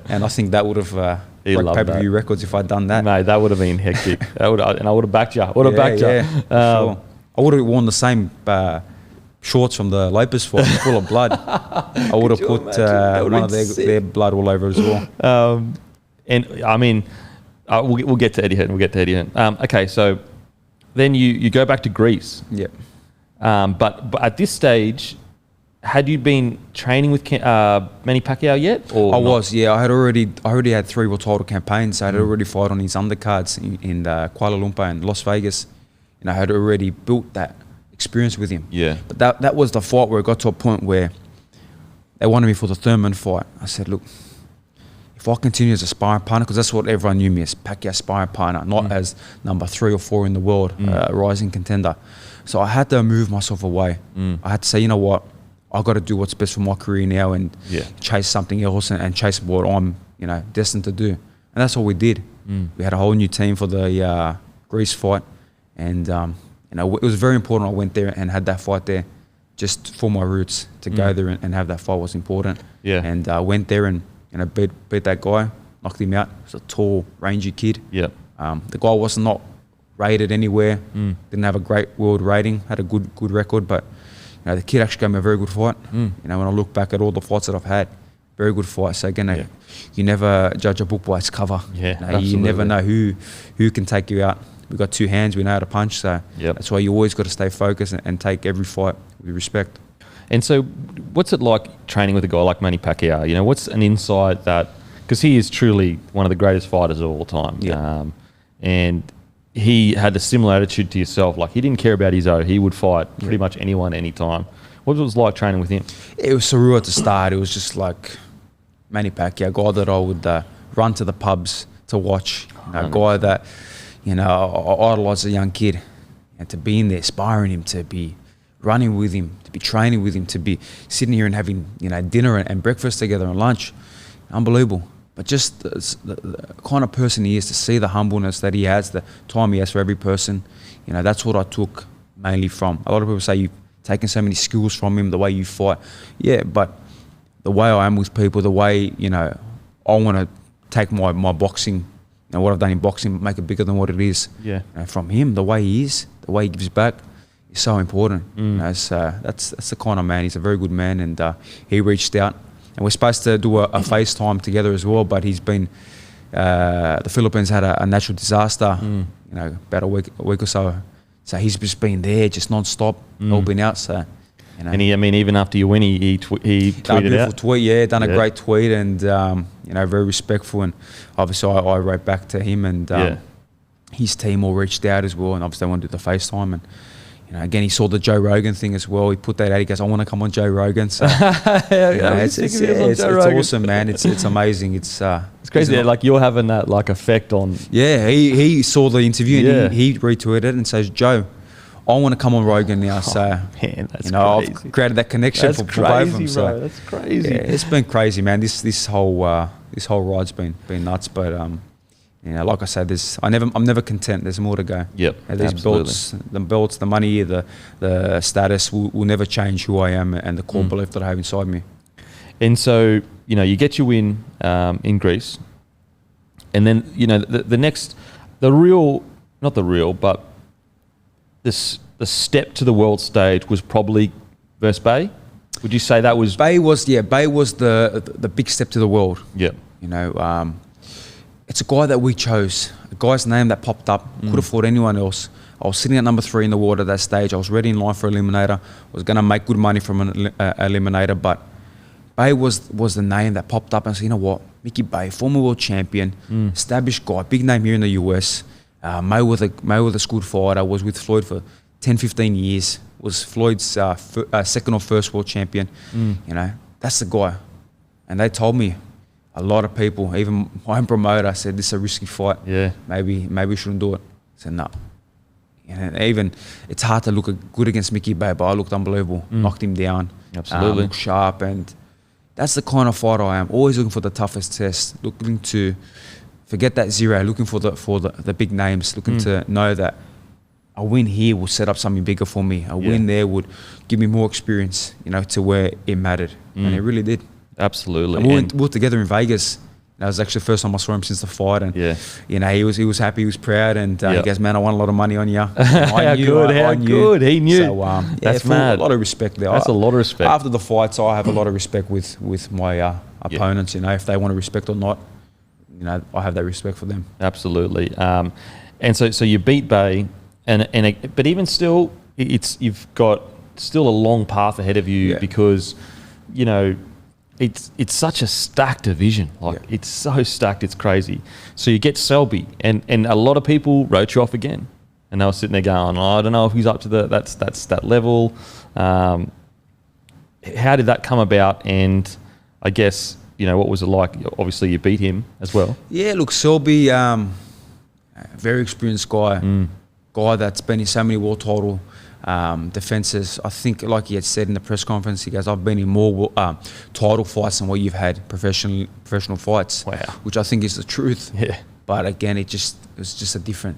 And I think that would have broke pay-per-view records if I'd done that. Mate, that would have been hectic. And I would have backed you. I would have backed you. Sure. I would have worn the same shorts from the Lopez fight, full of blood. I would have put one of their blood all over as well. And I mean, we'll get to Eddie Hearn. Okay, so then you go back to Greece. But at this stage, had you been training with Manny Pacquiao yet? Or I was. I already had 3 world title campaigns. So I had already fought on his undercards in Kuala Lumpur and Las Vegas. And I had already built that experience with him. But that was the fight where it got to a point where they wanted me for the Thurman fight. I said, look, if I continue as a sparring partner, because that's what everyone knew me as, Pacquiao sparring partner, not as number 3 or 4 in the world, rising contender. So I had to move myself away. I had to say, you know what, I've got to do what's best for my career now and chase something else and chase what I'm, you know, destined to do. And that's what we did. We had a whole new team for the Greece fight, and you know, it was very important. I went there and had that fight there, just for my roots. To go there and have that fight was important. And I went there and, you know, beat that guy, knocked him out. He was a tall, rangy kid. The guy was not rated anywhere. Didn't have a great world rating. Had a good record, but you know, the kid actually gave me a very good fight. You know, when I look back at all the fights that I've had, very good fight. So again, you never judge a book by its cover. You never know who can take you out. We've got 2 hands. We know how to punch. So that's why you always got to stay focused and take every fight with respect. And so, what's it like training with a guy like Manny Pacquiao? You know, what's an insight that, because he is truly one of the greatest fighters of all time, and he had a similar attitude to yourself. Like, he didn't care about his own. He would fight pretty much anyone, anytime. What was it like training with him? It was surreal at the start. It was just like Manny Pacquiao, a guy that I would run to the pubs to watch. A guy that, you know, I idolised as a young kid, and to be in there, sparring him, to be running with him, to be training with him, to be sitting here and having, you know, dinner and breakfast together and lunch, unbelievable. But just the kind of person he is, to see the humbleness that he has, the time he has for every person, you know, that's what I took mainly from. A lot of people say you've taken so many skills from him, the way you fight. Yeah, but the way I am with people, the way, you know, I want to take my boxing, you know, what I've done in boxing, make it bigger than what it is. From him, the way he is, the way he gives back, is so important. You know, so that's the kind of man. He's a very good man, and he reached out, and we're supposed to do a FaceTime together as well, but he's been the Philippines had a natural disaster, you know, about a week or so. So he's just been there, just non-stop, helping out. So, you know. And I mean, even after you win, he tweeted Done a beautiful out. tweet, yeah, done a great tweet, and you know, very respectful. And obviously, I wrote back to him, and his team all reached out as well, and obviously they wanted to do the FaceTime. And you know, again, he saw the Joe Rogan thing as well. He put that out. He goes, "I want to come on Joe Rogan." So it's awesome, man. It's amazing. It's crazy. Like you're having that like effect on. Yeah, he saw the interview and he retweeted it and says, "Joe, I want to come on Rogan now." So man, that's you know, crazy. I've created that connection for both of them. So that's crazy. Yeah, it's been crazy, man. This whole ride's been nuts, but you know, like I said, I'm never content. There's more to go. Yep, and these belts, the money, the status will never change who I am and the core belief that I have inside me. And so, you know, you get your win in Greece, and then you know the step to the world stage was probably versus Bey. Would you say that was Bey was the big step to the world. Yeah, you know. It's a guy that we chose, a guy's name that popped up. Could have fought anyone else. I was sitting at number 3 in the world at that stage. I was ready in line for Eliminator. I was going to make good money from an Eliminator, but Bey was the name that popped up. And I said, you know what, Mickey Bey, former world champion, established guy, big name here in the US. Mayweather's good fighter. Was with Floyd for 10, 15 years. Was Floyd's second or first world champion. You know, that's the guy. And they told me, a lot of people, even my own promoter, said this is a risky fight. Yeah, maybe we shouldn't do it. I said no. And even it's hard to look good against Mickey Bey, but I looked unbelievable. Knocked him down. Absolutely, looked sharp, and that's the kind of fighter I am. Always looking for the toughest test. Looking to forget that zero. Looking for the big names. Looking to know that a win here will set up something bigger for me. A win there would give me more experience. You know, to where it mattered, and it really did. Absolutely. And we were together in Vegas. That was actually the first time I saw him since the fight, and you know, he was happy, he was proud, and he goes, "Man, I won a lot of money on you." How good, he knew. So that's mad. A lot of respect there. That's a lot of respect. After the fights, I have a lot of respect with my opponents. You know, if they want to respect or not, you know, I have that respect for them. Absolutely. And so you beat Bey, but even still, you've got still a long path ahead of you because, you know. It's such a stacked division. It's so stacked, it's crazy. So you get Selby, and a lot of people wrote you off again, and they were sitting there going, "I don't know if he's up to that level." How did that come about? And I guess, you know, what was it like? Obviously, you beat him as well. Yeah, look, Selby, very experienced guy, guy that's been in so many world title defenses. I think, like he had said in the press conference, he goes, "I've been in more title fights than what you've had professional fights." Wow. Which I think is the truth. Yeah. But again, it was just a different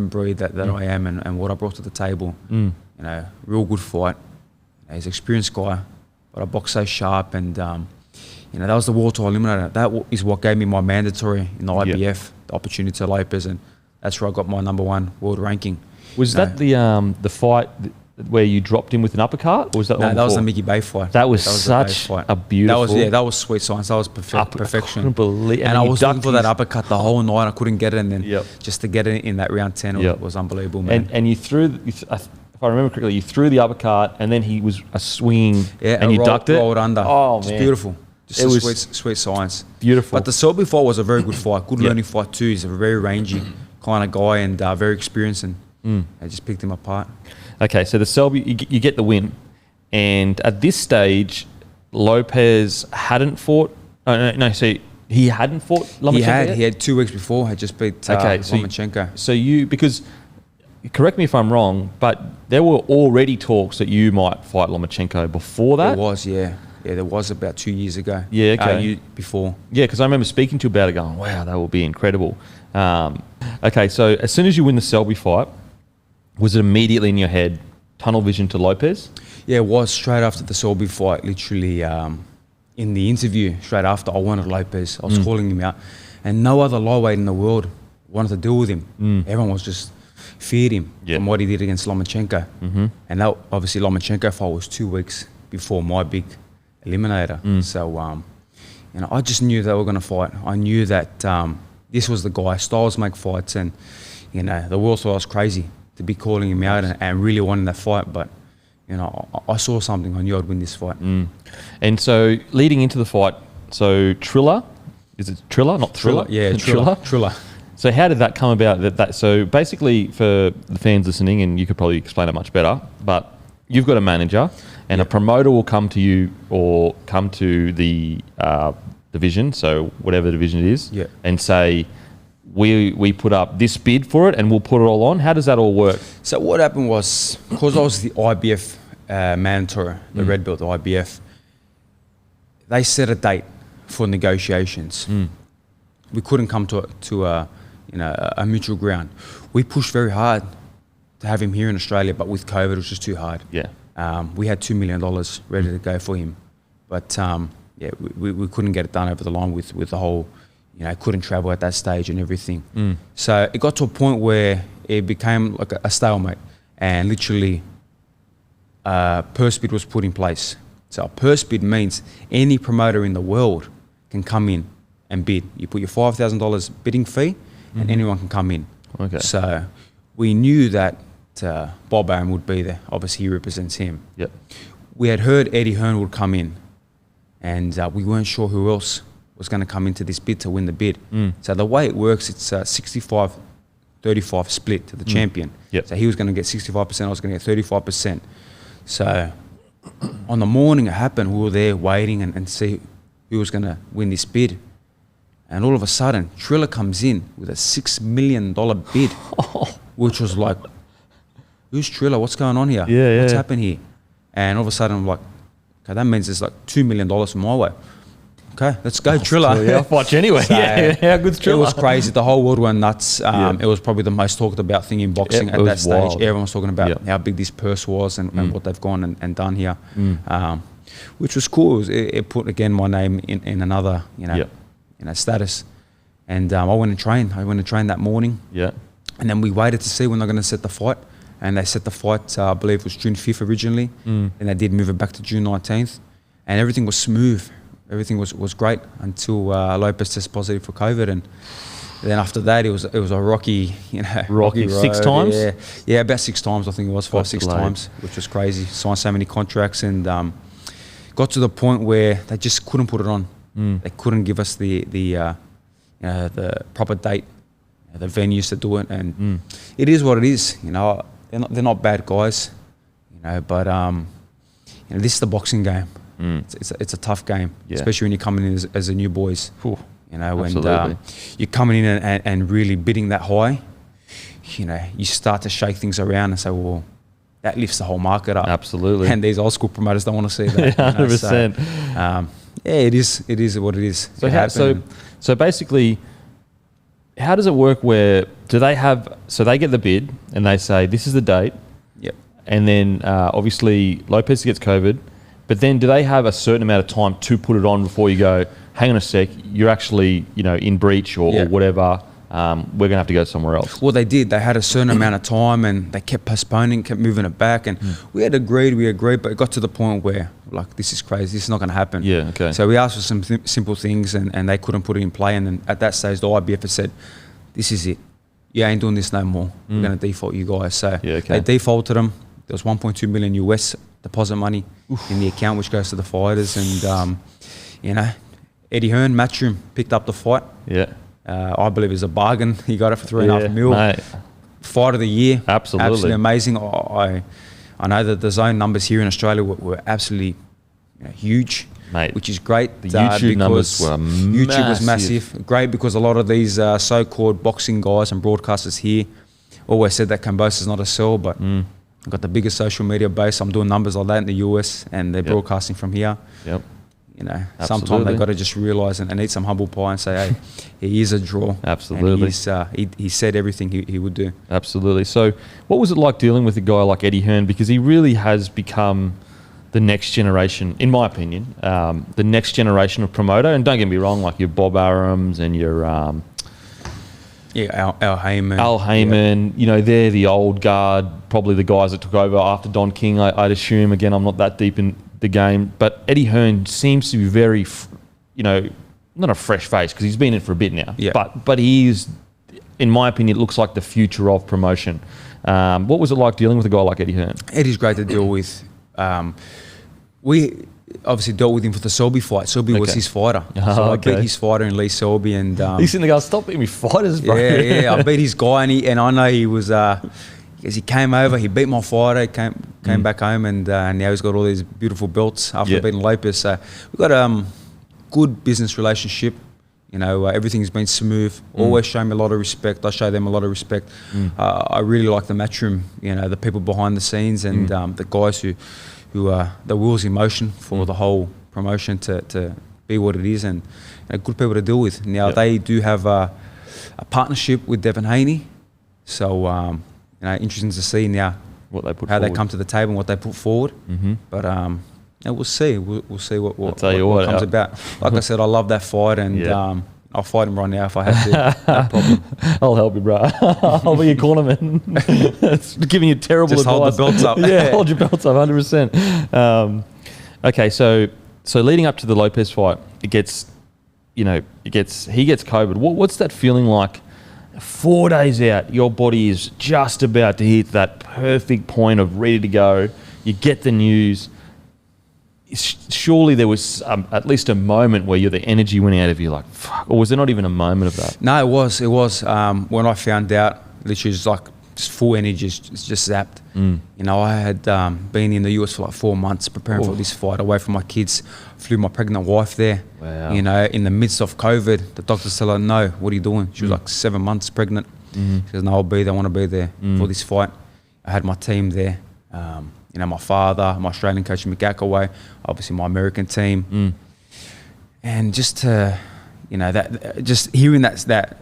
breed that I am and what I brought to the table. You know, real good fight. He's an experienced guy, but I box so sharp, and you know, that was the world title eliminator. That is what gave me my mandatory in the IBF, the opportunity to Lopez, and that's where I got my #1 world ranking. Was that the fight where you dropped him with an uppercut, or was that? No, that was the Mickey Bey fight. That was such a beautiful. That was sweet science. That was perfection. I couldn't believe. And I was looking for that uppercut the whole night. I couldn't get it, and then just to get it in that round 10 was unbelievable, man. And you threw. If I remember correctly, you threw the uppercut, and then he was a swing, and you ducked it. Rolled under. Oh, just man. Beautiful. Just sweet science. Beautiful. But the Selby fight was a very good fight. Good learning fight too. He's a very rangy kind of guy, and very experienced, and I just picked him apart. Okay, so the Selby, you get the win, and at this stage, Lopez hadn't fought. So he hadn't fought Lomachenko. He had 2 weeks before. Had just beat Lomachenko. So because, correct me if I'm wrong, but there were already talks that you might fight Lomachenko before that. There was, yeah, there was about 2 years ago. Yeah, okay. Before. Yeah, because I remember speaking to you about it, going, "Wow, that will be incredible." Okay, so as soon as you win the Selby fight, was it immediately in your head, tunnel vision to Lopez? Yeah, it was straight after the Selby fight. Literally, in the interview straight after, I wanted Lopez. I was calling him out, and no other lightweight in the world wanted to deal with him. Everyone was just feared him from what he did against Lomachenko. And that obviously Lomachenko fight was 2 weeks before my big eliminator. So, you know, I just knew they were going to fight. I knew that this was the guy. Styles make fights, and you know the world thought I was crazy to be calling him out and really wanting that fight. But you know, I saw something. I knew I'd win this fight. And so leading into the fight, so Triller, is it Triller, not Thriller? Yeah, Triller. So how did that come about? So basically, for the fans listening, and you could probably explain it much better, but you've got a manager, and a promoter will come to you or come to the division, so whatever division it is, and say, we put up this bid for it, and we'll put it all on. How does that all work? So what happened was, because I was the IBF mandatory, the red belt, the IBF, they set a date for negotiations. We couldn't come to a mutual ground. We pushed very hard to have him here in Australia, but with COVID, it was just too hard. We had $2 million ready to go for him, but we couldn't get it done over the line with the whole, couldn't travel at that stage and everything. So it got to a point where it became like a stalemate, and literally a purse bid was put in place. So a purse bid means any promoter in the world can come in and bid. You put your $5,000 bidding fee, and anyone can come in. Okay. So we knew that Bob Arum would be there. Obviously, he represents him. We had heard Eddie Hearn would come in, and we weren't sure who else was going to come into this bid to win the bid. So the way it works, it's a 65-35 split to the champion. So he was going to get 65%, I was going to get 35%. So on the morning it happened, we were there waiting and see who was going to win this bid. And all of a sudden, Triller comes in with a $6 million bid, which was like, who's Triller? What's going on here? What's happened here? And all of a sudden, I'm like, okay, that means it's like $2 million from my way. Okay, let's go, Triller. I'll watch anyway. So, how good's Triller? It was crazy. The whole world went nuts. It was probably the most talked about thing in boxing at that stage. Wild. Everyone was talking about how big this purse was and what they've gone and done here, which was cool. It put, again, my name in another, status. And I went and trained. I went and trained that morning. And then we waited to see when they're going to set the fight. And they set the fight, I believe it was June 5th originally. And they did move it back to June 19th. And everything was smooth. Everything was great until Lopez tested positive for COVID. And then after that, it was a rocky, rocky road. 6 times? Yeah, about 6 times, I think it was, 5-6 times, which was crazy. Signed so many contracts and got to the point where they just couldn't put it on. They couldn't give us the proper date, the venues to do it, and it is what it is. They're not bad guys, but this is the boxing game. It's a tough game, especially when you're coming in as a new boys. When you're coming in and really bidding that high, you start to shake things around and say, well, that lifts the whole market up. Absolutely. And these old school promoters don't want to see that. 100%. So, it is what it is. So basically, how does it work? Where do they have? So they get the bid and they say this is the date. And then obviously Lopez gets COVID, but then do they have a certain amount of time to put it on before you go, hang on a sec, you're actually in breach or whatever. We're gonna have to go somewhere else. Well, they did. They had a certain amount of time, and they kept postponing, kept moving it back, and we agreed, but it got to the point where like, this is crazy. This is not going to happen. So we asked for some simple things, and they couldn't put it in play. And then at that stage, the IBF had said, "This is it. You ain't doing this no more. We're going to default you guys." So they defaulted them. There was 1.2 million US deposit money in the account, which goes to the fighters, and Eddie Hearn, Matchroom, picked up the fight. I believe it was a bargain. He got it for $3.5 million. Fight of the year. Absolutely amazing. I know that the zone numbers here in Australia were absolutely huge, mate, which is great. The YouTube numbers were massive. YouTube was massive. Great, because a lot of these so-called boxing guys and broadcasters here always said that Kambosos is not a sell, but I've got the biggest social media base. I'm doing numbers like that in the US, and they're broadcasting from here. Sometimes they've got to just realise and eat some humble pie and say, hey, he is a draw. Absolutely. And he said everything he would do. Absolutely. So what was it like dealing with a guy like Eddie Hearn? Because he really has become the next generation, in my opinion, the next generation of promoter. And don't get me wrong, like your Bob Arums and your... Al Heyman. Al Heyman, they're the old guard, probably the guys that took over after Don King, I'd assume. Again, I'm not that deep in the game, but Eddie Hearn seems to be very, not a fresh face because he's been in for a bit now. Yeah. But he is, in my opinion, it looks like the future of promotion. What was it like dealing with a guy like Eddie Hearn? Eddie's great to deal with. We obviously dealt with him for the Selby fight. Selby was his fighter. So I beat his fighter in Lee Selby. And he's sitting there going, stop beating me fighters, bro. Yeah, I beat his guy, and I know he was... because he came over, he beat my fighter, came back home, and now he's got all these beautiful belts after beating Lopez. So we've got a good business relationship. You know, everything's been smooth. Always show me a lot of respect. I show them a lot of respect. I really like the matchroom. You know, the people behind the scenes and the guys who are the wheels in motion for the whole promotion to be what it is, and good people to deal with. Now they do have a partnership with Devin Haney, so interesting to see now what they put how forward. they come to the table and what they put forward. But we'll see. We'll see what comes about. Like I said, I love that fight, and I'll fight him right now if I have to. No problem. I'll help you, bro. I'll be your cornerman. It's giving you terrible Just advice. hold the belts up. Yeah, hold your belts up, 100%. Okay, so leading up to the Lopez fight, he gets COVID. What's that feeling like? 4 days out, your body is just about to hit that perfect point of ready to go. You get the news. Surely there was at least a moment where the energy went out of you, like, fuck, or was there not even a moment of that? No, it was. When I found out, literally just full energy, just zapped. You know, I had been in the US for like 4 months preparing for this fight, away from my kids. Flew my pregnant wife there. Wow. You know, in the midst of COVID, the doctors tell her, no, what are you doing? She was like 7 months pregnant. She goes, no, I'll be there. I want to be there for this fight. I had my team there. You know, my father, my Australian coach, Mick Bey, obviously my American team. And just to, just hearing that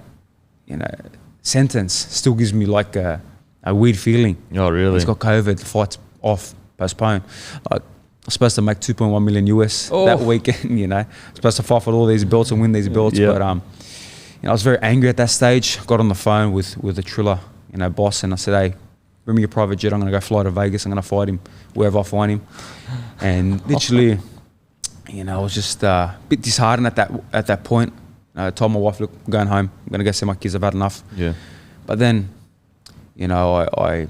sentence still gives me like a weird feeling. Oh, really? He's got COVID, the fight's off, postponed. Like, I was supposed to make 2.1 million US that weekend, you know. Supposed to fight for all these belts and win these belts. But, I was very angry at that stage. Got on the phone with the Triller, boss, and I said, hey, bring me your private jet. I'm going to go fly to Vegas. I'm going to fight him wherever I find him. And literally, I was just a bit disheartened at that point. I told my wife, look, I'm going home. I'm going to go see my kids. I've had enough. Yeah. But then, I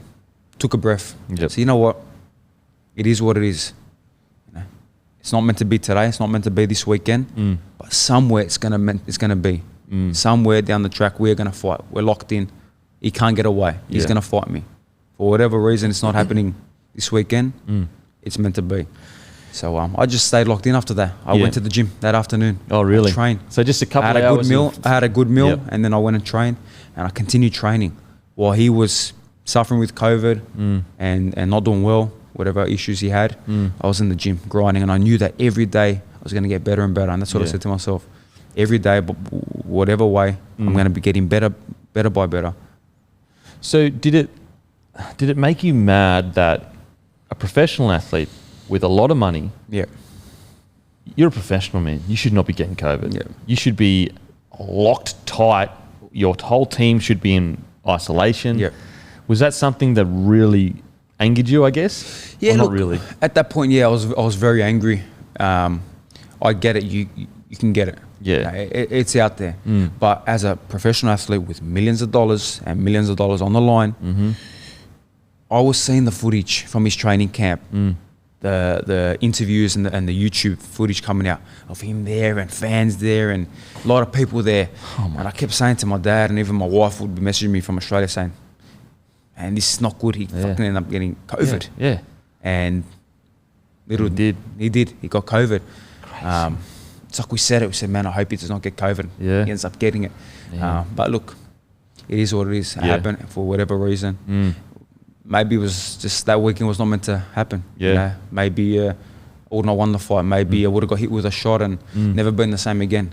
took a breath. Yep. So you know what? It is what it is. It's not meant to be today. It's not meant to be this weekend. But somewhere it's gonna be. Somewhere down the track we're gonna fight. We're locked in. He can't get away. He's gonna fight me. For whatever reason, it's not happening this weekend. It's meant to be. So I just stayed locked in after that. I went to the gym that afternoon. Oh, really? I trained. So just a couple I had of a hours. good meal. I had a good meal, and then I went and trained, and I continued training while he was suffering with COVID and not doing well. Whatever issues he had, I was in the gym grinding, and I knew that every day I was going to get better and better. And that's what I said to myself: every day, but whatever way, I'm going to be getting better by better. So did it make you mad that a professional athlete with a lot of money? Yeah, you're a professional, man. You should not be getting COVID. Yeah. You should be locked tight. Your whole team should be in isolation. Yeah. Was that something that really angered you, I guess? Yeah, or look, not really. At that point, I was very angry. I get it. You can get it. Yeah. It's out there. But as a professional athlete with millions of dollars on the line, I was seeing the footage from his training camp, the interviews and the YouTube footage coming out of him there and fans there and a lot of people there. And I kept saying to my dad, and even my wife would be messaging me from Australia saying, and this is not good. He fucking ended up getting COVID. Yeah. And he got COVID. It's like we said it. We said, man, I hope he does not get COVID. Yeah. He ends up getting it. Yeah. But look, it is what it is. It happened for whatever reason. Maybe it was just that weekend was not meant to happen. Yeah. Maybe I would not won the fight. Maybe I would have got hit with a shot and never been the same again.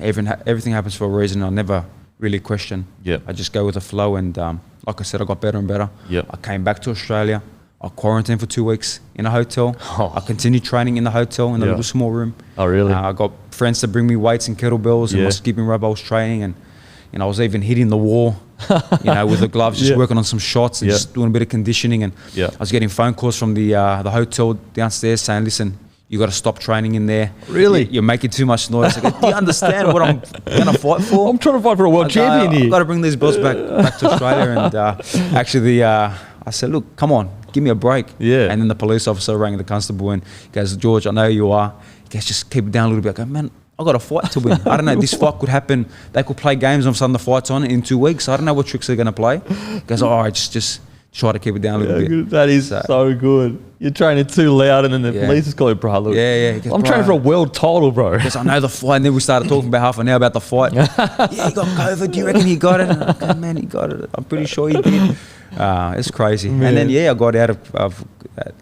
Everything happens for a reason. I never really question. I just go with the flow, and like I said, I got better and better. I came back to Australia. I quarantined for 2 weeks in a hotel. I continued training in the hotel in a little small room. Oh, really? I got friends to bring me weights and kettlebells and my skipping rope I was training, and I was even hitting the wall, with the gloves, just working on some shots and just doing a bit of conditioning. And I was getting phone calls from the hotel downstairs saying, listen, You got to stop training in there. Really? You're making too much noise. I go, do you understand what I'm going to fight for? I'm trying to fight for a world champion here. I've got to bring these belts back to Australia. And actually, I said, look, come on, give me a break. Yeah. And then the police officer rang the constable and he goes, George, I know who you are. He goes, just keep it down a little bit. I go, man, I got a fight to win. I don't know, this fight could happen. They could play games on sudden the fight's on in 2 weeks. I don't know what tricks they're going to play. He goes, all right, just try to keep it down a little bit. That is so good. You're training too loud and then the police is calling, bro, look. Yeah. Goes, I'm training for a world title, bro. Because I know the fight. And then we started talking about half an hour about the fight. Yeah, he got COVID. Do you reckon he got it? And I go, man, he got it. I'm pretty sure he did. It's crazy. Yeah. And then, I got out of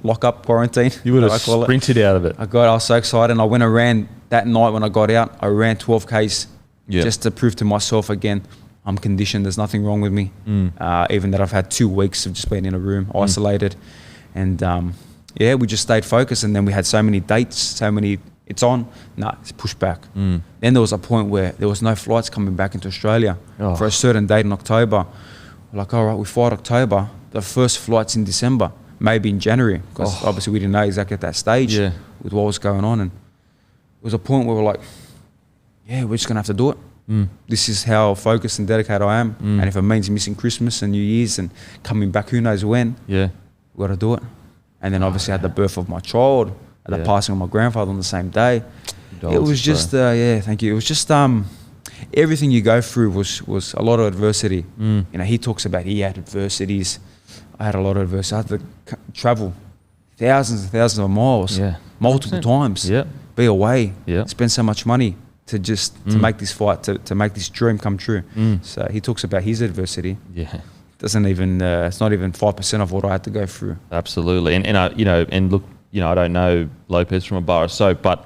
lock-up quarantine. You would have sprinted out of it. I was so excited. And I went and ran that night when I got out. I ran 12 Ks just to prove to myself again, I'm conditioned. There's nothing wrong with me. Even that I've had 2 weeks of just being in a room, isolated. And we just stayed focused. And then we had so many dates, it's on. It's pushed back. Then there was a point where there was no flights coming back into Australia for a certain date in October. We're like, all right, we fight October. The first flight's in December, maybe in January, because obviously we didn't know exactly at that stage with what was going on. And it was a point where we're like, we're just going to have to do it. This is how focused and dedicated I am. And if it means missing Christmas and New Year's and coming back who knows when, we've got to do it. And then obviously I had the birth of my child, the passing of my grandfather on the same day. It was just, thank you. It was just everything you go through was a lot of adversity. He talks about he had adversities. I had a lot of adversity. I had to travel thousands and thousands of miles, multiple times, be away, spend so much money to just to make this fight, to make this dream come true. So he talks about his adversity. Doesn't even it's not even 5% of what I had to go through. Absolutely, and I, and look, I don't know Lopez from a bar of soap, but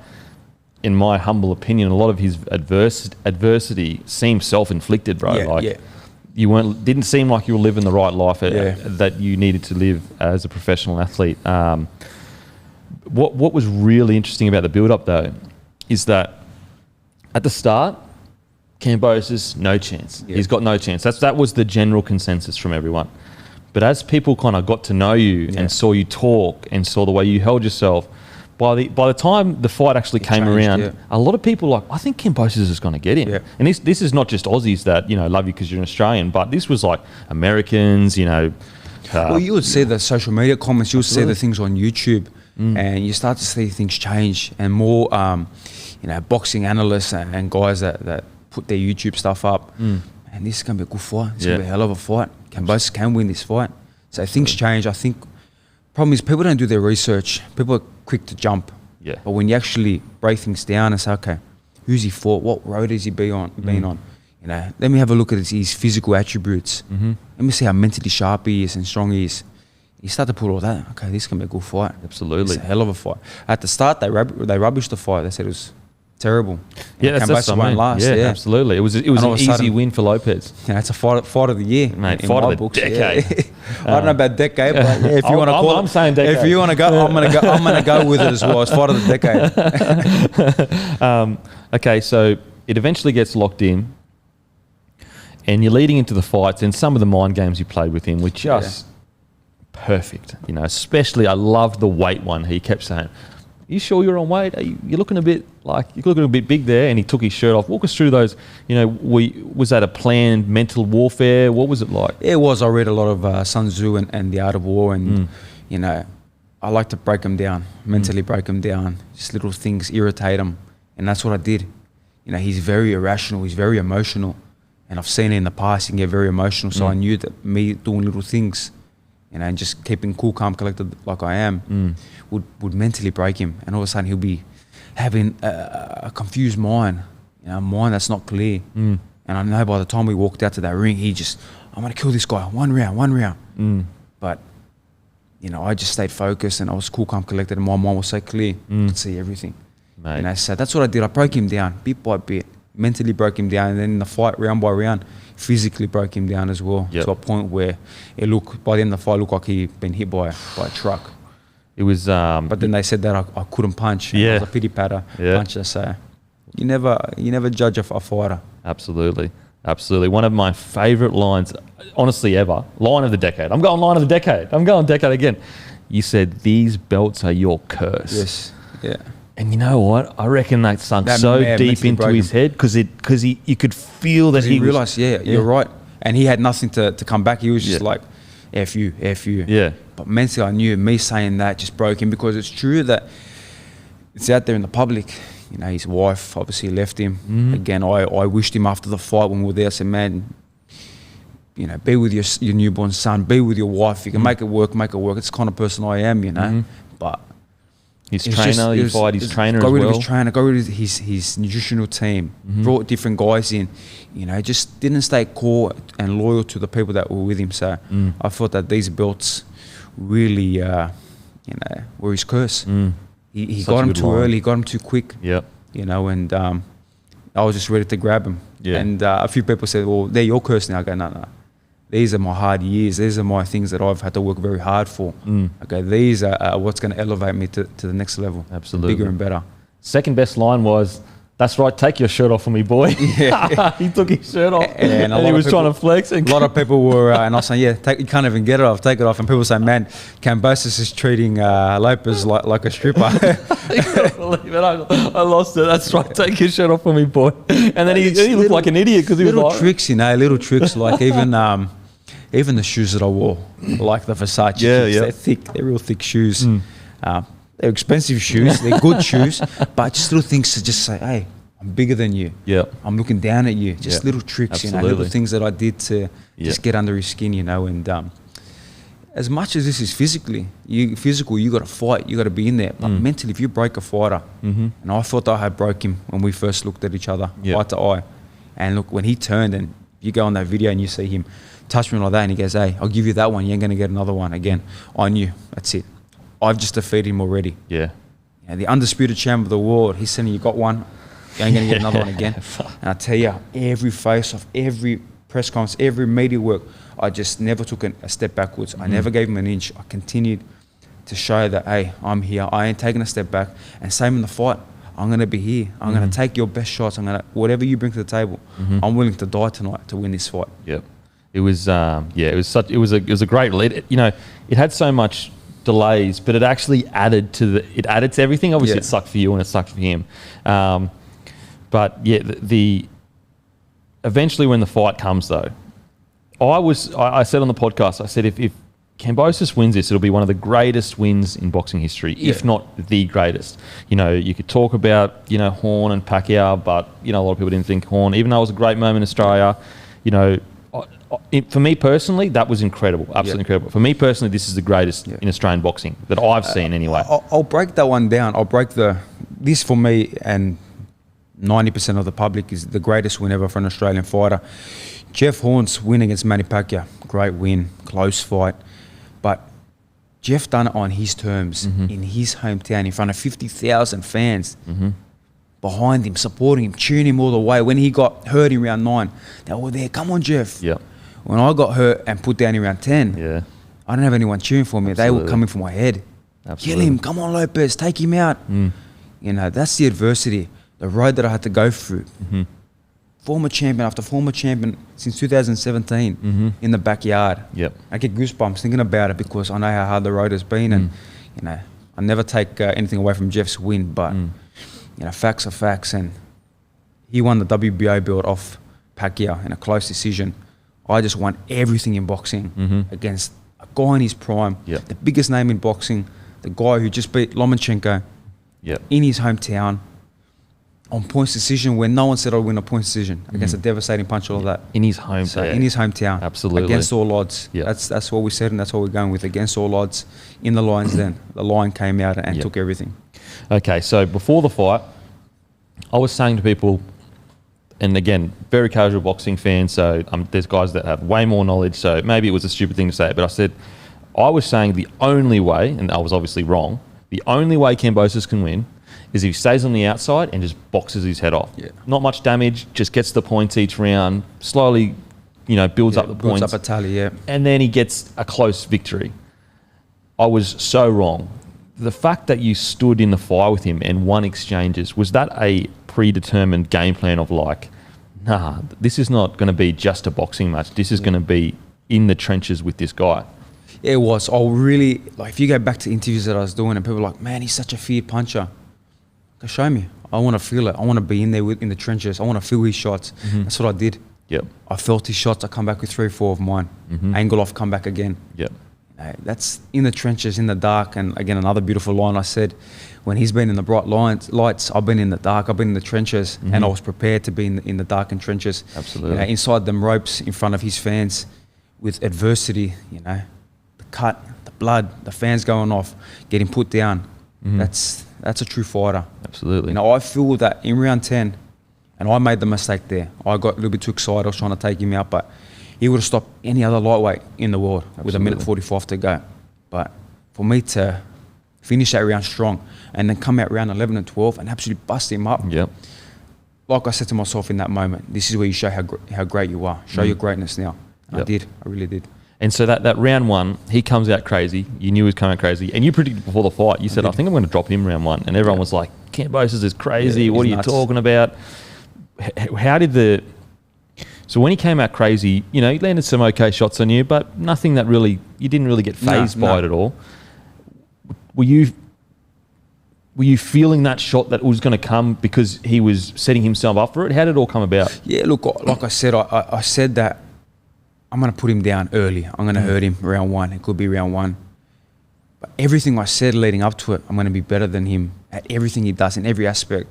in my humble opinion, a lot of his adversity seems self-inflicted, bro. You didn't seem like you were living the right life that you needed to live as a professional athlete. What was really interesting about the build-up though is that at the start, Kambosos, no chance. He's got no chance. That was the general consensus from everyone. But as people kind of got to know you and saw you talk and saw the way you held yourself, by the time the fight actually came around, a lot of people were like, I think Kambosos is going to get him. And this is not just Aussies that love you because you're an Australian, but this was like Americans. Well, you would see the social media comments. You would see the things on YouTube, and you start to see things change, and more boxing analysts and guys that put their YouTube stuff up. And this is going to be a good fight. It's going to be a hell of a fight. Kambosos can win this fight. So things change. I think problem is people don't do their research. People are quick to jump. But when you actually break things down and say, okay, who's he fought? What road has he been on? Let me have a look at his physical attributes. Let me see how mentally sharp he is and strong he is. You start to put all that. Okay, this can be a good fight. Absolutely. It's a hell of a fight. At the start, they rubbished the fight. They said it was terrible. That's what I mean. Last. Absolutely. It was an easy win for Lopez. It's a fight of the year, mate. Fight of the decade. I don't know about decade, but if you want to call I'm saying decade. If you want to go, I'm gonna go with it as well. It's fight of the decade. Okay, so it eventually gets locked in, and you're leading into the fights, and some of the mind games you played with him were just perfect. Especially I loved the weight one. He kept saying, you sure you're on weight? You're looking a bit big there. And he took his shirt off. Walk us through those. Was that a planned mental warfare? What was it like? It was. I read a lot of Sun Tzu and The Art of War, and I like to break them down, mentally break them down. Just little things irritate him, and that's what I did. He's very irrational. He's very emotional, and I've seen it in the past. He can get very emotional. So I knew that me doing little things, and just keeping cool, calm, collected like I am, would mentally break him. And all of a sudden he'll be having a confused mind, a mind that's not clear. And I know by the time we walked out to that ring, I'm going to kill this guy, one round. But, I just stayed focused, and I was cool, calm, collected, and my mind was so clear. I could see everything. Mate. So that's what I did. I broke him down bit by bit, mentally broke him down, and then in the fight, round by round, physically broke him down as well, to a point where by the end of the fight, it looked like he'd been hit by a truck. It was, but then they said that I couldn't punch. I was a pity patter puncher. So you never judge a fighter. Absolutely. One of my favourite lines, honestly, ever. Line of the decade. I'm going line of the decade. I'm going decade again. You said these belts are your curse. Yes. Yeah. And you know what? I reckon that sunk so deep into his head because you could feel that he realised, you're right. And he had nothing to come back. He was just like, F you. Yeah. But mentally, I knew me saying that just broke him, because it's true that it's out there in the public. You know, his wife obviously left him. Again, I wished him after the fight when we were there. I said, man, you know, be with your newborn son, be with your wife. You can make it work. It's the kind of person I am, you know. But his trainer, he fired his trainer as well. Got rid of his trainer, got rid of his nutritional team, brought different guys in, you know, just didn't stay core and loyal to the people that were with him. So I thought that these belts really, you know, were his curse. He got him too early, he got him too quick, you know, and I was just ready to grab him. And a few people said, well, they're your curse now. I go, no. These are my hard years. These are my things that I've had to work very hard for. Okay, these are what's going to elevate me to the next level. Absolutely. Bigger and better. Second best line was, "That's right, take your shirt off for me, boy." He took his shirt off and he was trying to flex. A lot of people were, and I was saying, you can't even get it off, take it off. And people say, man, Kambosos is treating Lopez like a stripper. You can't believe it. I lost it. That's right, take your shirt off for me, boy. And then he looked like an idiot because he was like... tricks, you know, little tricks, like even the shoes that I wore, like the Versace shoes, they're thick, they're real thick shoes. They're expensive shoes, they're good shoes, but just little things to just say, hey, I'm bigger than you. I'm looking down at you. Just little tricks, you know, little things that I did to just get under his skin, you know. And as much as this is you got to fight, you got to be in there. But mentally, if you break a fighter, and I thought I had broke him when we first looked at each other, eye to eye. And look, when he turned, and you go on that video and you see him touch me like that, and he goes, hey, I'll give you that one, you ain't going to get another one again. I knew, that's it. I've just defeated him already. You know, the undisputed champ of the world, he's saying you got one, you ain't going to get another one again. And I tell you, every face-off, every press conference, every media work, I just never took a step backwards. I never gave him an inch. I continued to show that, hey, I'm here. I ain't taking a step back. And same in the fight. I'm going to be here. I'm going to take your best shots. I'm going to, whatever you bring to the table, I'm willing to die tonight to win this fight. It was, it was a great lead. You know, it had so much delays, but it actually added to everything. Obviously, it sucked for you and it sucked for him. But yeah, eventually when the fight comes though, I said on the podcast, I said if Kambosos wins this, it'll be one of the greatest wins in boxing history, if not the greatest. You know, you could talk about, you know, Hearn and Pacquiao, but, you know, a lot of people didn't think Hearn, even though it was a great moment in Australia, you know, for me personally, that was incredible, absolutely incredible. For me personally, this is the greatest in Australian boxing that I've seen anyway. I'll break that one down. I'll break this for me, and 90% of the public, is the greatest win ever for an Australian fighter. Jeff Horn's win against Manny Pacquiao, great win, close fight. But Jeff done it on his terms, in his hometown, in front of 50,000 fans behind him, supporting him, cheering him all the way. When he got hurt in round 9, they were there, come on, Jeff. When I got hurt and put down in round 10, I didn't have anyone cheering for me. They were coming for my head. Kill him, come on, Lopez, take him out. You know, that's the adversity, the road that I had to go through. Former champion after former champion since 2017 in the backyard. I get goosebumps thinking about it because I know how hard the road has been, and you know, I never take anything away from Jeff's win, but you know, facts are facts, and he won the WBA belt off Pacquiao in a close decision. I just won everything in boxing against a guy in his prime, the biggest name in boxing, the guy who just beat Lomachenko in his hometown. On points decision, when no one said I'd win a points decision against a devastating punch, all that. In his hometown. So in his hometown. Absolutely. Against all odds. That's what we said, and that's what we're going with, against all odds. In the Lions then. The Lion came out and took everything. Okay, so before the fight, I was saying to people, and again, very casual boxing fan, so there's guys that have way more knowledge, so maybe it was a stupid thing to say, but I said, I was saying the only way, and I was obviously wrong, the only way Kambosos can win is if he stays on the outside and just boxes his head off. Not much damage, just gets the points each round, slowly, you know, builds up the points. Builds up a tally, and then he gets a close victory. I was so wrong. The fact that you stood in the fire with him and won exchanges, was that a predetermined game plan of like, nah, this is not going to be just a boxing match. This is going to be in the trenches with this guy? It was. I really, like, if you go back to interviews that I was doing and people were like, man, he's such a feared puncher. show me. I want to feel it. I want to be in there in the trenches. I want to feel his shots. That's what I did. Yep. I felt his shots. I come back with 3 or 4 of mine. Angle off, come back again. Yep. That's in the trenches, in the dark. And again, another beautiful line I said, when he's been in the bright lights, I've been in the dark, I've been in the trenches, and I was prepared to be in the dark and trenches. Absolutely. Inside them ropes in front of his fans with adversity, the cut, the blood, the fans going off, getting put down. That's a true fighter. Absolutely. I feel that in round 10, and I made the mistake there. I got a little bit too excited. I was trying to take him out, but he would have stopped any other lightweight in the world with 1:45 to go. But for me to finish that round strong and then come out round 11 and 12 and absolutely bust him up. Yep. Like I said to myself in that moment, this is where you show how great you are. Show your greatness now. And I did. I really did. And so that round 1, he comes out crazy. You knew he was coming crazy. And you predicted before the fight, you said, I think I'm going to drop him round 1. And everyone was like, Kambosos is crazy. What are you talking about? How did so when he came out crazy, he landed some okay shots on you, but nothing that really, you didn't really get fazed by it at all. Were you feeling that shot that was going to come because he was setting himself up for it? How did it all come about? Yeah, look, like I said, I said that I'm going to put him down early. I'm going to hurt him round 1. It could be round 1. But everything I said leading up to it, I'm going to be better than him at everything he does in every aspect.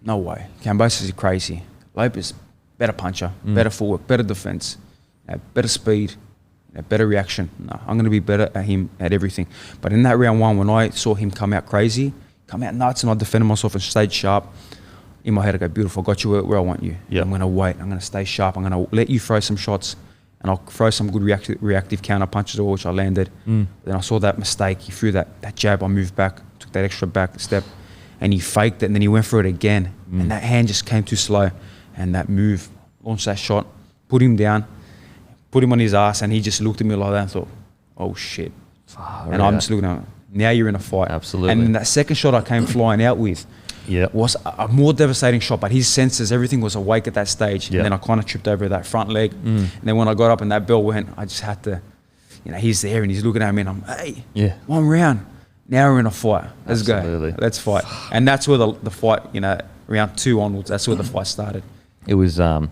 No way. Kambosos is crazy. Lopez, better puncher, better footwork, better defense, better speed, better reaction. No, I'm going to be better at him at everything. But in that round 1, when I saw him come out crazy, come out nuts, and I defended myself and stayed sharp, in my head I go, beautiful, I got you where I want you. Yep. I'm going to wait. I'm going to stay sharp. I'm going to let you throw some shots, and I'll throw some good reactive counter punches, which I landed. Then I saw that mistake. He threw that jab. I moved back, took that extra back step, and he faked it, and then he went for it again. And that hand just came too slow. And that move, launched that shot, put him down, put him on his ass, and he just looked at me like that and thought, oh shit. I'm just looking at him. Now you're in a fight. Absolutely. And then that second shot I came flying out with was a more devastating shot, but his senses, everything was awake at that stage. And then I kind of tripped over that front leg. And then when I got up and that bell went, I just had to, he's there and he's looking at me and I'm, hey, 1 round. Now we're in a fight. Let's go. Let's fight. And that's where the fight, round 2 onwards, that's where the fight started. It was, and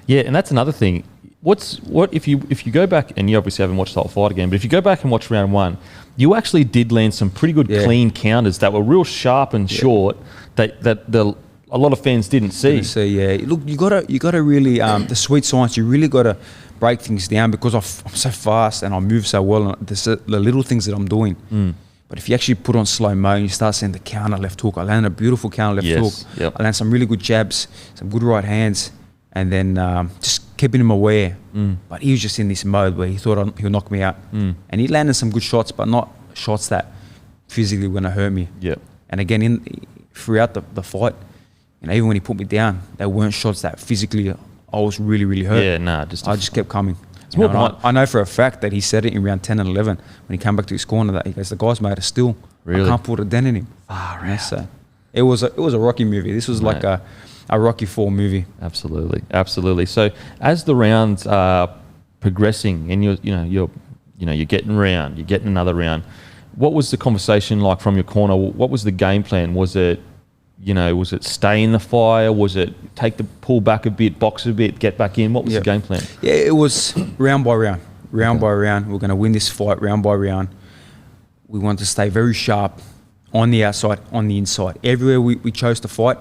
that's another thing. What if you go back, and you obviously haven't watched the whole fight again, but if you go back and watch round 1, you actually did land some pretty good clean counters that were real sharp and short that a lot of fans didn't see. Look, you gotta really the sweet science. You really gotta break things down because I'm so fast and I move so well. And the little things that I'm doing. But if you actually put on slow mo and you start seeing the counter left hook, I landed a beautiful counter left hook. Yep. I landed some really good jabs, some good right hands, and then just keeping him aware. But he was just in this mode where he thought he'll knock me out. And he landed some good shots, but not shots that physically going to hurt me. Yep. And again, throughout the fight, even when he put me down, they weren't shots that physically I was really, really hurt. I just kept coming. I know for a fact that he said it in round 10 and 11 when he came back to his corner that he goes, the guy's made a still. Really? I can't put a dent in him. So it was a Rocky movie. This was like a Rocky 4 movie. Absolutely. So as the rounds are progressing and you're getting round, you're getting another round, what was the conversation like from your corner? What was the game plan? Was it stay in the fire? Was it pull back a bit, box a bit, get back in? What was the game plan? Yeah, it was round by round. By round. We're going to win this fight round by round. We want to stay very sharp on the outside, on the inside. Everywhere we chose to fight,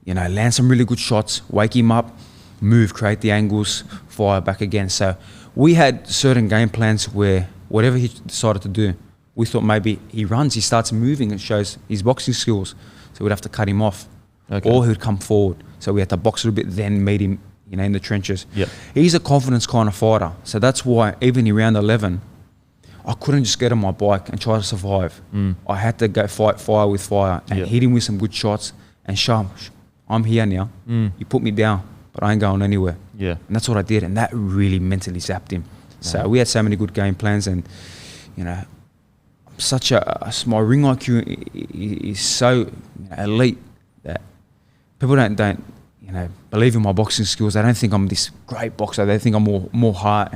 land some really good shots, wake him up, move, create the angles, fire back again. So we had certain game plans where whatever he decided to do, we thought maybe he runs, he starts moving and shows his boxing skills. So we'd have to cut him off, or he'd come forward. So we had to box a little bit, then meet him, in the trenches. Yep. He's a confidence kind of fighter. So that's why even in round 11, I couldn't just get on my bike and try to survive. I had to go fight fire with fire and hit him with some good shots and show him, I'm here now. You put me down, but I ain't going anywhere. Yeah. And that's what I did, and that really mentally zapped him. So we had so many good game plans, and my ring IQ is so elite that people don't believe in my boxing skills. They don't think I'm this great boxer. They think I'm more heart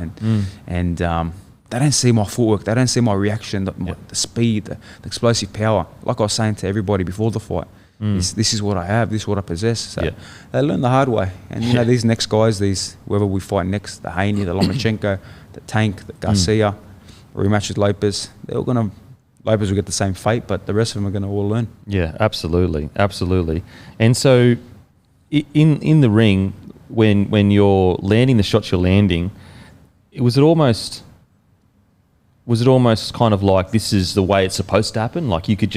and they don't see my footwork. They don't see my reaction, the speed, the explosive power. Like I was saying to everybody before the fight, this is what I have. This is what I possess. So they learn the hard way. And you know, these next guys, whoever we fight next, the Haney, the Lomachenko, the Tank, the Garcia, rematch with Lopez, they're all gonna. Lopez will get the same fate, but the rest of them are going to all learn. Yeah, absolutely. And so, in the ring, when you're landing the shots you're landing, was it almost kind of like this is the way it's supposed to happen? Like you could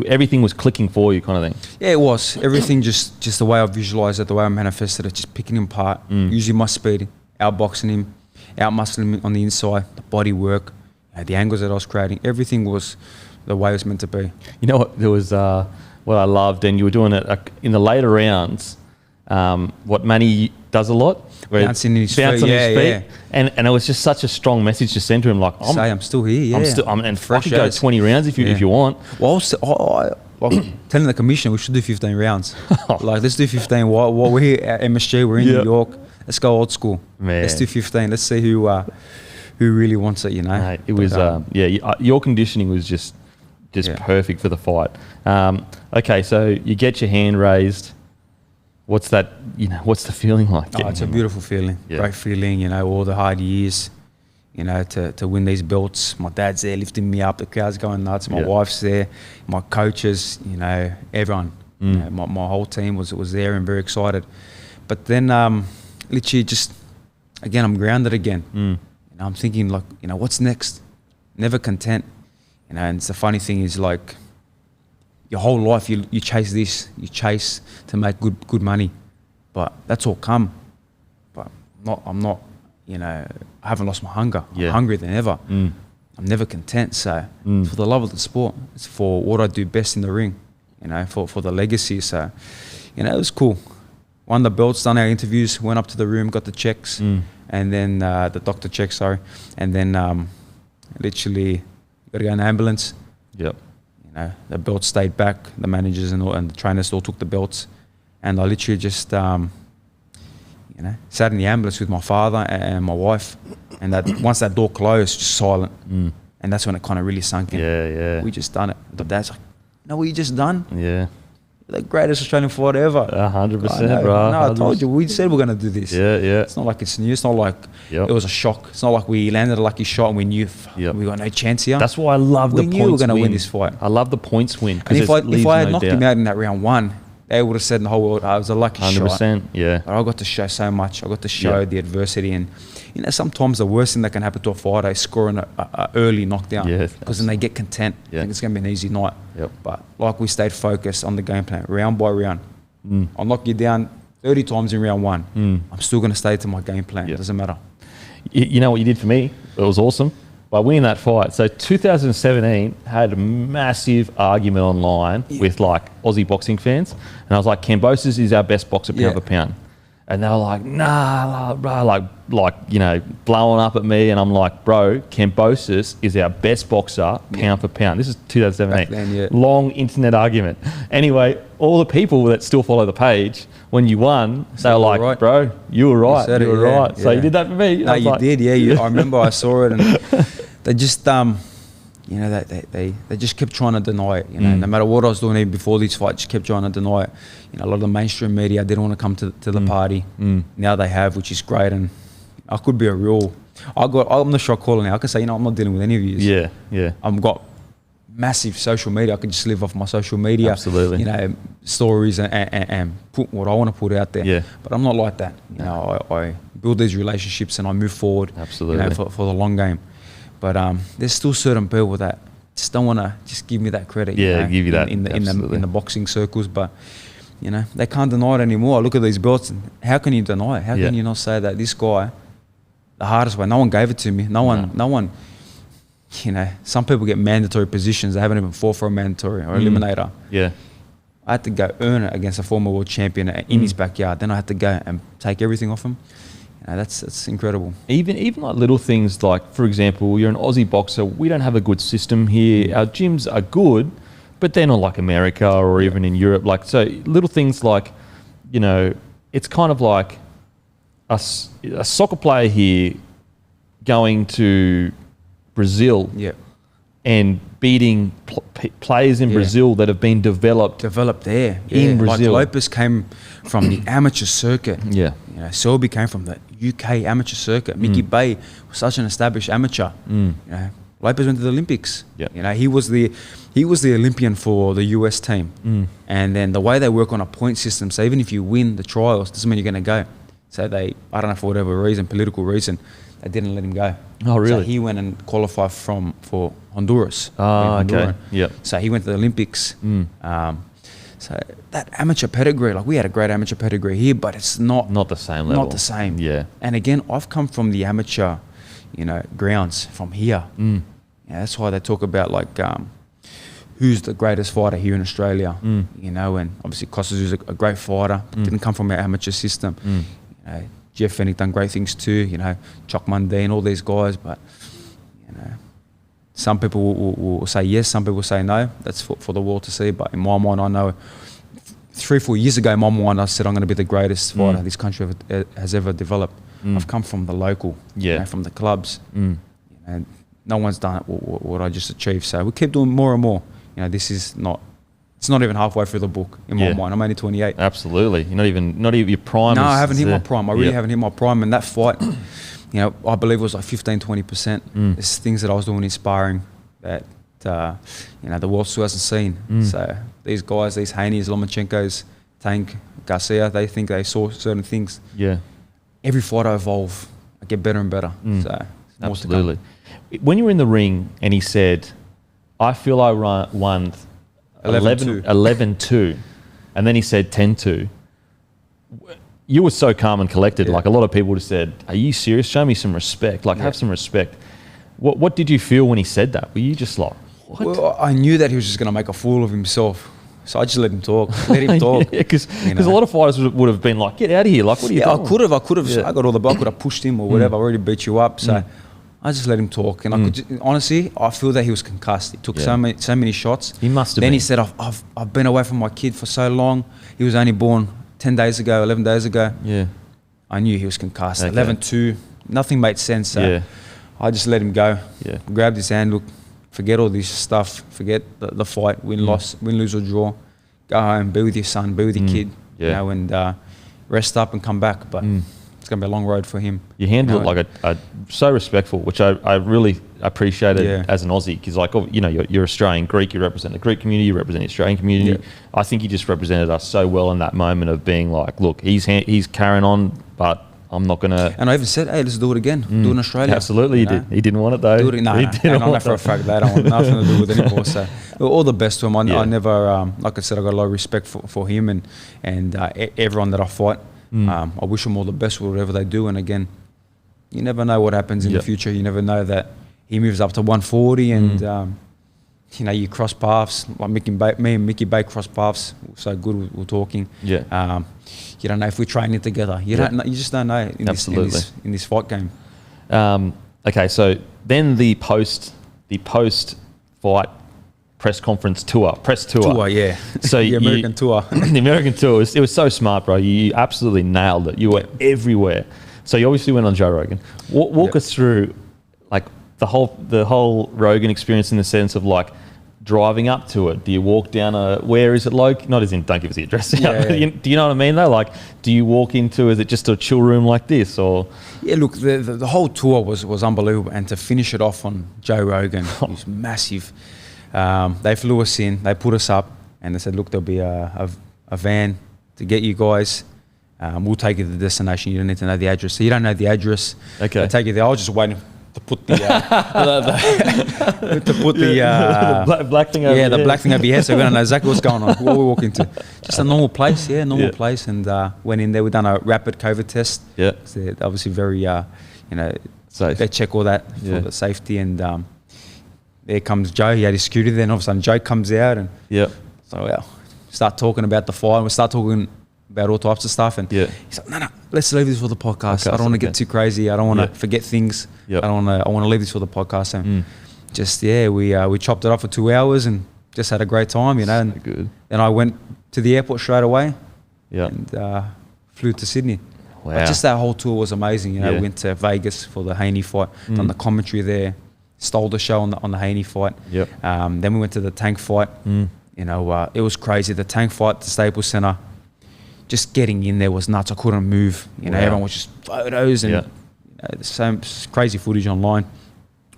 everything was clicking for you, kind of thing. Yeah, it was everything just the way I visualized it, the way I manifested it, just picking him apart, using my speed, outboxing him, outmuscling him on the inside, the body work. The angles that I was creating, everything was the way it was meant to be. You know what? There was what I loved, and you were doing it in the later rounds. What Manny does a lot, bouncing his feet. Yeah. And it was just such a strong message to send to him. Like, I'm still here. Yeah, and I could go 20 rounds if you want. Well, like telling the commissioner we should do 15 rounds. Like, let's do 15. While we're here at MSG, we're in New York. Let's go old school. Man. Let's do 15. Let's see who really wants it, you know. Mate, it was your conditioning was just perfect for the fight. Okay, so you get your hand raised. What's that? You know, what's the feeling like? It's a beautiful feeling, great feeling. You know, all the hard years, you know, to win these belts. My dad's there lifting me up. The crowd's going nuts. My wife's there. My coaches, you know, everyone. You know, my whole team was there and very excited. But then, literally, just again, I'm grounded again. I'm thinking, like, you know, what's next? Never content. You know, and it's the funny thing is, like, your whole life you chase this, you chase to make good money, but that's all come. But I'm not, you know, I haven't lost my hunger. I'm hungrier than ever. I'm never content. So for the love of the sport, it's for what I do best in the ring, you know, for the legacy. So, you know, it was cool. Won the belts, done our interviews, went up to the room, got the checks. And then the doctor checked, and then literally got to go in the ambulance. Yep. You know, the belts stayed back. The managers and the trainers all took the belts, and I literally just, you know, sat in the ambulance with my father and my wife, and that once that door closed, just silent, and that's when it kind of really sunk in. Yeah. We just done it. The dad's like, "No, what you just done?" Yeah. The greatest Australian fight ever. 100%, bro. No, I told you. We said we're going to do this. Yeah. It's not like it's new. It's not like it was a shock. It's not like we landed a lucky shot and we knew we got no chance here. That's why I love the points win. We knew we were going to win this fight. I love the points win. And if I had knocked him out in that round one, they would have said in the whole world, it was a lucky 100%, shot. 100%, yeah. But I got to show so much. I got to show the adversity. And, you know, sometimes the worst thing that can happen to a fighter is scoring an early knockdown. Because then they get content. I think it's going to be an easy night. But like we stayed focused on the game plan, round by round. I'll knock you down 30 times in round one. I'm still going to stay to my game plan. It doesn't matter. You know what you did for me? It was awesome. By winning that fight. So 2017 had a massive argument online with like Aussie boxing fans. And I was like, Kambosos is our best boxer pound for pound. And they were like, nah, bro, like, you know, blowing up at me. And I'm like, bro, Kambosos is our best boxer pound for pound. This is 2017. Back then, long internet argument. Anyway, all the people that still follow the page, when you won, they were like, right. Bro, you were right. You were right. So you did that for me. No, you did, I remember I saw it, and they just, you know, they just kept trying to deny it. You know, no matter what I was doing even before these fights, just kept trying to deny it. You know, a lot of the mainstream media didn't want to come to the party. Now they have, which is great, and I could be I'm the shot caller now. I can say, you know, I'm not dealing with any of you. Yeah. I've got massive social media. I could just live off my social media. Absolutely. You know, stories and put what I want to put out there. Yeah. But I'm not like that. You know, I build these relationships and I move forward. Absolutely. You know, for the long game. But there's still certain people that just don't want to just give me that credit. Yeah, you know, give you that. in the boxing circles. But you know, they can't deny it anymore. I look at these belts, and how can you deny it? How can you not say that this guy, the hardest way, no one gave it to me. No one. You know, some people get mandatory positions. They haven't even fought for a mandatory or eliminator. Yeah. I had to go earn it against a former world champion in his backyard. Then I had to go and take everything off him. You know, that's incredible. Even like little things like, for example, you're an Aussie boxer. We don't have a good system here. Our gyms are good, but they're not like America or even in Europe. Like, so little things like, you know, it's kind of like a soccer player here going to Brazil Yeah. and beating players in Brazil that have been developed there. in Brazil. Like Lopez came from the amateur circuit. Yeah. You know, Selby came from the UK amateur circuit. Mickey Bey was such an established amateur. You know, Lopez went to the Olympics. Yeah. You know, he was the Olympian for the US team. And then the way they work on a point system, so even if you win the trials, doesn't mean you're going to go. So they, I don't know, for whatever reason, political reason, they didn't let him go. Oh, really? So he went and qualified for Honduras. Oh, okay. Yeah. So he went to the Olympics. So that amateur pedigree, like we had a great amateur pedigree here, but it's not the same level. Not the same. Yeah. And again, I've come from the amateur, you know, grounds from here. Yeah, that's why they talk about like who's the greatest fighter here in Australia. You know, and obviously Costas is a great fighter, but didn't come from our amateur system. You know, Jeff Fennick done great things too. You know, Chuck Mundine, all these guys, but you know. Some people will say yes, some people say no. That's for the world to see. But in my mind, I know 3-4 years ago, in my mind, I said I'm going to be the greatest fighter this country has ever developed. I've come from the local, you know, from the clubs. And no one's done what I just achieved. So we keep doing more and more. You know, this is not... It's not even halfway through the book in my mind. I'm only 28. Absolutely. You're not even your prime. No, I haven't hit my prime. I really haven't hit my prime. And that fight... You know, I believe it was like 15-20%. There's things that I was doing in sparring that, you know, the world still hasn't seen. So these guys, these Haney's, Lomachenko's, Tank, Garcia, they think they saw certain things. Yeah. Every fight I evolve, I get better and better. So absolutely. When you were in the ring and he said, I feel I won 11-2, and then he said 10-2, you were so calm and collected. Like a lot of people would have said, are you serious? Show me some respect. Like have some respect. What did you feel when he said that? Were you just like, what? Well, I knew that he was just going to make a fool of himself. So I just let him talk. Because a lot of fighters would have been like, get out of here. Like, what are you doing? I could have. I got all the ball. I could have pushed him or whatever. I already beat you up. So I just let him talk. And I could honestly, I feel that he was concussed. He took so many shots. He must have been. Then he said, I've been away from my kid for so long. He was only born 10 days ago, 11 days ago. Yeah. I knew he was concussed. 11-2, nothing made sense. So I just let him go. Yeah. Grabbed his hand, look, forget all this stuff, forget the fight, win, lose or draw. Go home, be with your son, be with your kid, you know, and rest up and come back. But it's going to be a long road for him. You handled it like a so respectful, which I really appreciated as an Aussie, because like, you know, you're Australian Greek, you represent the Greek community, you represent the Australian community. I think you just represented us so well in that moment of being like, look, he's carrying on, but I'm not going to... And I even said, hey, let's do it again. Do it in Australia. Absolutely, he did. He didn't want it though. Do it, I know for a fact that I don't want nothing to do with it anymore. So all the best to him. I never, like I said, I got a lot of respect for him and everyone that I fight. I wish them all the best with whatever they do. And again, you never know what happens in the future. You never know that he moves up to 140 and, you know, you cross paths. Like me and Mickey Bey cross paths. So good, we're talking. Yeah. You don't know if we're training together. You don't know, you just don't know in this fight game. Okay, so then the post fight press tour. Yeah. So the American tour. The American tour. It was so smart, bro. You absolutely nailed it. You were everywhere. So you obviously went on Joe Rogan. Walk us through like the whole Rogan experience in the sense of like driving up to it. Do you walk down where is it like? Not as in, don't give us the address. Do you know what I mean though? Like, do you walk into, is it just a chill room like this or? Yeah, look, the whole tour was unbelievable. And to finish it off on Joe Rogan, it was massive. They flew us in, they put us up and they said, look, there'll be a van to get you guys. We'll take you to the destination. You don't need to know the address. So you don't know the address. Okay. They take you there. I was just waiting to put the black thing over the black thing over your head, so we don't know exactly what's going on. What we walk into, just a normal place, place, and went in there. We done a rapid COVID test. Yeah, so they're obviously very, you know, safe. They check all that for the safety, and there comes Joe. He had his security. Then all of a sudden, Joe comes out, and so start talking about the fight. We start talking about all types of stuff, and he's like, no, let's leave this for the podcast. I don't want to get too crazy. I don't want to forget things. I want to leave this for the podcast. And just we chopped it up for 2 hours and just had a great time, you know. And good. Then I went to the airport straight away. And flew to Sydney. Wow. But just that whole tour was amazing. You know, went to Vegas for the Haney fight, done the commentary there, stole the show on the Haney fight. Yep. Then we went to the Tank fight. You know, it was crazy. The Tank fight, the Staples Center, just getting in there was nuts. I couldn't move. You know, everyone was just photos and some crazy footage online.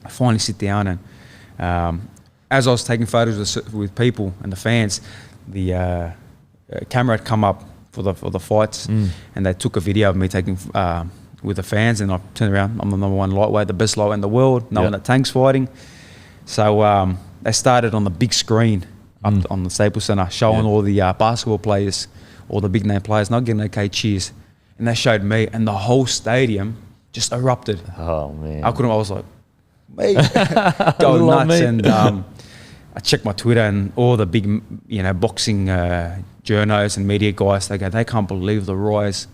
I finally sit down and as I was taking photos with people and the fans, the camera had come up for the fights, and they took a video of me taking with the fans, and I turned around. I'm the number one lightweight, the best lightweight in the world. No one that Tank's fighting. So they started on the big screen up on the Staples Center, showing all the basketball players, all the big name players, not getting okay cheers, and they showed me, and the whole stadium just erupted. Oh man! I was like, me, going nuts, and I checked my Twitter, and all the big, boxing journos and media guys, they can't believe the rise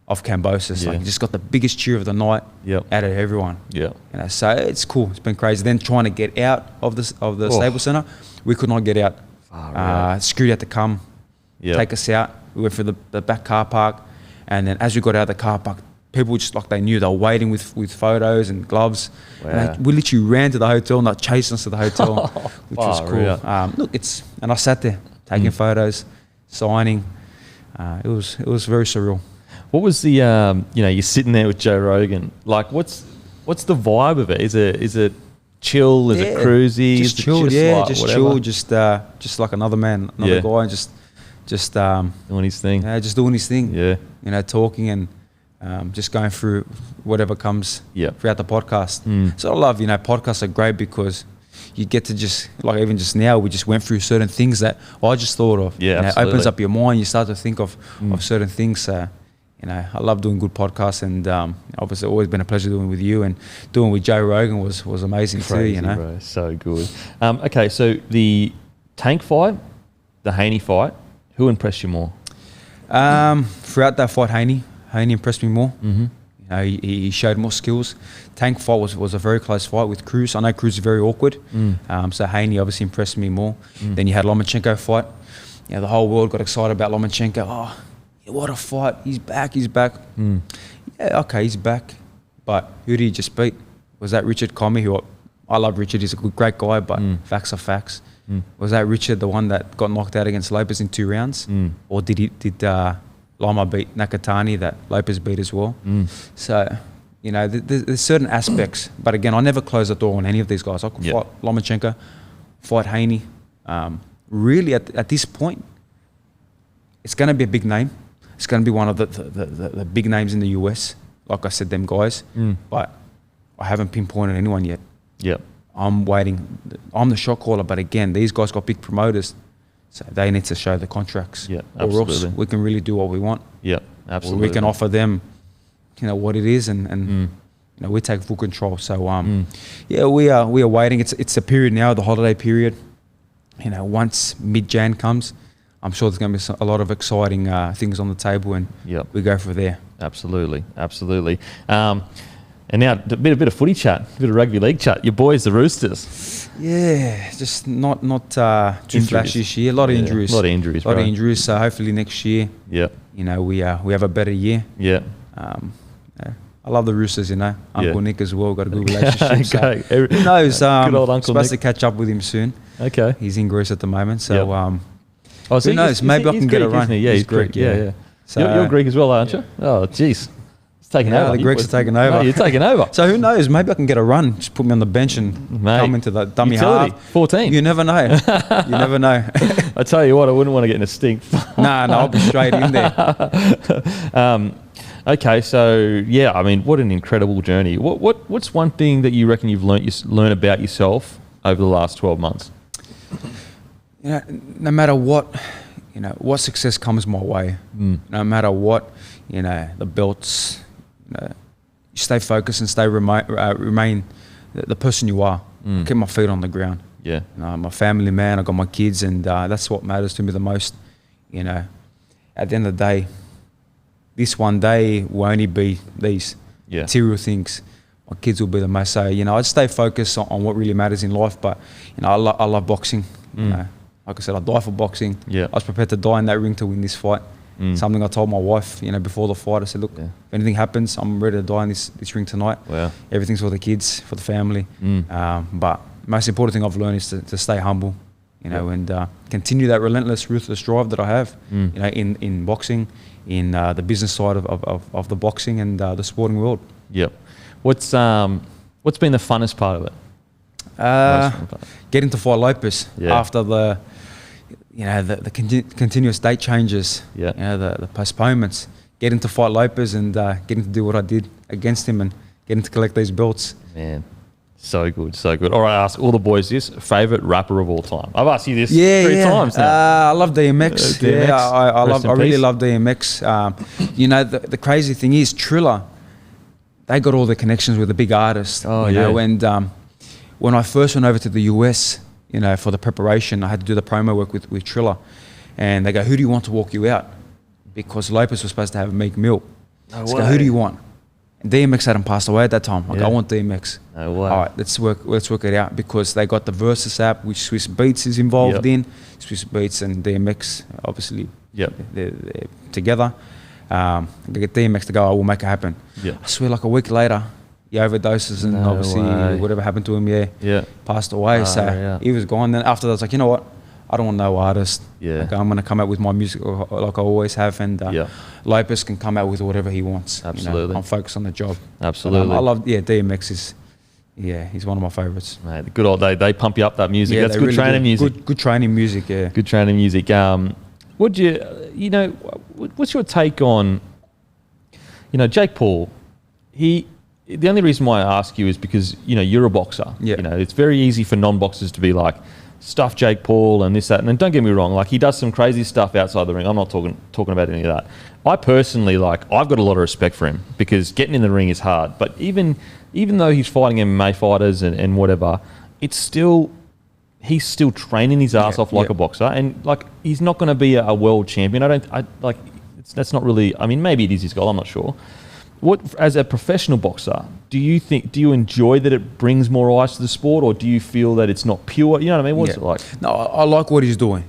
of Kambosos. Like, he just got the biggest cheer of the night out of everyone. Yeah. So it's cool. It's been crazy. Then trying to get out of the Staples Center, we could not get out. Security had to come, take us out. We went for the back car park, and then as we got out of the car park, people just like they knew they were waiting with photos and gloves. Wow. And we literally ran to the hotel, not chasing us to the hotel, which was cool. Look, and I sat there taking photos, signing. It was very surreal. What was the you're sitting there with Joe Rogan. Like, what's the vibe of it? Is it chill? Is it cruisy? Just chill, just chill, just like another man, another guy, just doing his thing. Yeah, just doing his thing. Yeah, talking and just going through whatever comes throughout the podcast. So I love, podcasts are great because you get to just, like even just now, we just went through certain things that I just thought of. Yeah, it opens up your mind. You start to think of certain things. I love doing good podcasts, and obviously always been a pleasure doing with you, and doing with Joe Rogan was amazing. Crazy, too. Bro, so good. Okay, so the Tank fight, the Haney fight, who impressed you more? Throughout that fight, Haney impressed me more. He showed more skills. Tank fight was a very close fight with Cruz. I know Cruz is very awkward, so Haney obviously impressed me more. Then you had Lomachenko fight. The whole world got excited about Lomachenko. Oh, what a fight! He's back. Yeah, okay, he's back. But who did he just beat? Was that Richard Comey? Who I love Richard. He's a great guy, but facts are facts. Was that Richard the one that got knocked out against Lopez in 2 rounds, or did Lama beat Nakatani that Lopez beat as well? So, there's certain aspects. But again, I never close the door on any of these guys. I could fight Lomachenko, fight Haney. Really, at this point, it's going to be a big name. It's going to be one of the big names in the US. Like I said, them guys. But I haven't pinpointed anyone yet. Yep. I'm waiting. I'm the shot caller. But again, these guys got big promoters. So they need to show the contracts. Yeah, or else we can really do what we want. Yeah, absolutely. Or we can offer them, what it is, and we take full control. So we are waiting. It's a period now, the holiday period. Once mid-Jan comes, I'm sure there's going to be a lot of exciting things on the table, and we go from there. Absolutely. And now a bit of footy chat, a bit of rugby league chat. Your boys, the Roosters. Yeah, just not too flashy this year. A lot of injuries. A lot of injuries. A lot of injuries. So hopefully next year, we have a better year. Yeah. I love the Roosters. Uncle Nick as well. Got a good relationship. Okay. So who knows? Good old Uncle supposed Nick. to catch up with him soon. Okay. He's in Greece at the moment. So so who knows? Maybe I can get a run. Yeah, he's Greek. Yeah. So you're Greek as well, aren't you? Oh, jeez. Taking over. The Greeks are taking over. No, you're taking over. So who knows? Maybe I can get a run. Just put me on the bench and come into the dummy utility, half. 14. You never know. You never know. I tell you what, I wouldn't want to get in a stink. No, I'll be straight in there. Okay, so what an incredible journey. What's one thing that you reckon you've learned about yourself over the last 12 months? No matter what, what success comes my way. No matter what, the belts. You stay focused and stay remain the person you are. Keep my feet on the ground. Yeah. I'm a family man. I got my kids, and that's what matters to me the most. At the end of the day, this one day will only be these material things. My kids will be the most. So I stay focused on what really matters in life. But I love boxing. Like I said, I die for boxing. Yeah. I was prepared to die in that ring to win this fight. Something I told my wife, before the fight. I said, look, if anything happens, I'm ready to die in this ring tonight. Wow. Everything's for the kids, for the family. But most important thing I've learned is to stay humble, and continue that relentless, ruthless drive that I have, in boxing, in the business side of the boxing and the sporting world. Yep. What's been the funnest part of it? Getting to fight Lopez after the continuous date changes, the postponements, getting to fight Lopez and getting to do what I did against him and getting to collect these belts. Man, so good, so good. All right, I ask all the boys this: favorite rapper of all time. I've asked you this 3 times now. I love DMX. DMX. Yeah, I really love DMX. The crazy thing is Triller. They got all the connections with the big artists. And when I first went over to the US, for the preparation, I had to do the promo work with Triller. And they go, who do you want to walk you out? Because Lopez was supposed to have a Meek Mill. No So way. I go, who do you want? And DMX hadn't passed away at that time. I go, I want DMX. No way. All right, let's work it out, because they got the Versus app, which Swiss Beats is involved in. Swiss Beats and DMX, obviously, they're together. They get DMX to go, I will make it happen. I swear, like a week later, he overdoses and obviously whatever happened to him, passed away. He was gone. Then after that, I was like, you know what? I don't want no artist. Like, I'm going to come out with my music like I always have, and Lopez can come out with whatever he wants. Absolutely. I'm focused on the job. Absolutely. I love, DMX is, he's one of my favorites. Mate, the good old they pump you up, that music. That's good really training music. Good training music, Good training music. Would you, what's your take on, Jake Paul? The only reason why I ask you is because, you're a boxer. It's very easy for non-boxers to be like, stuff Jake Paul and this, that. And don't get me wrong, like, he does some crazy stuff outside the ring. I'm not talking about any of that. I personally, I've got a lot of respect for him, because getting in the ring is hard. But even though he's fighting MMA fighters and whatever, he's still training his ass off like a boxer. And, he's not going to be a world champion. That's not really, maybe it is his goal, I'm not sure. What, as a professional boxer, do you enjoy that it brings more eyes to the sport, or do you feel that it's not pure? You know what I mean? What's it like? No, I like what he's doing.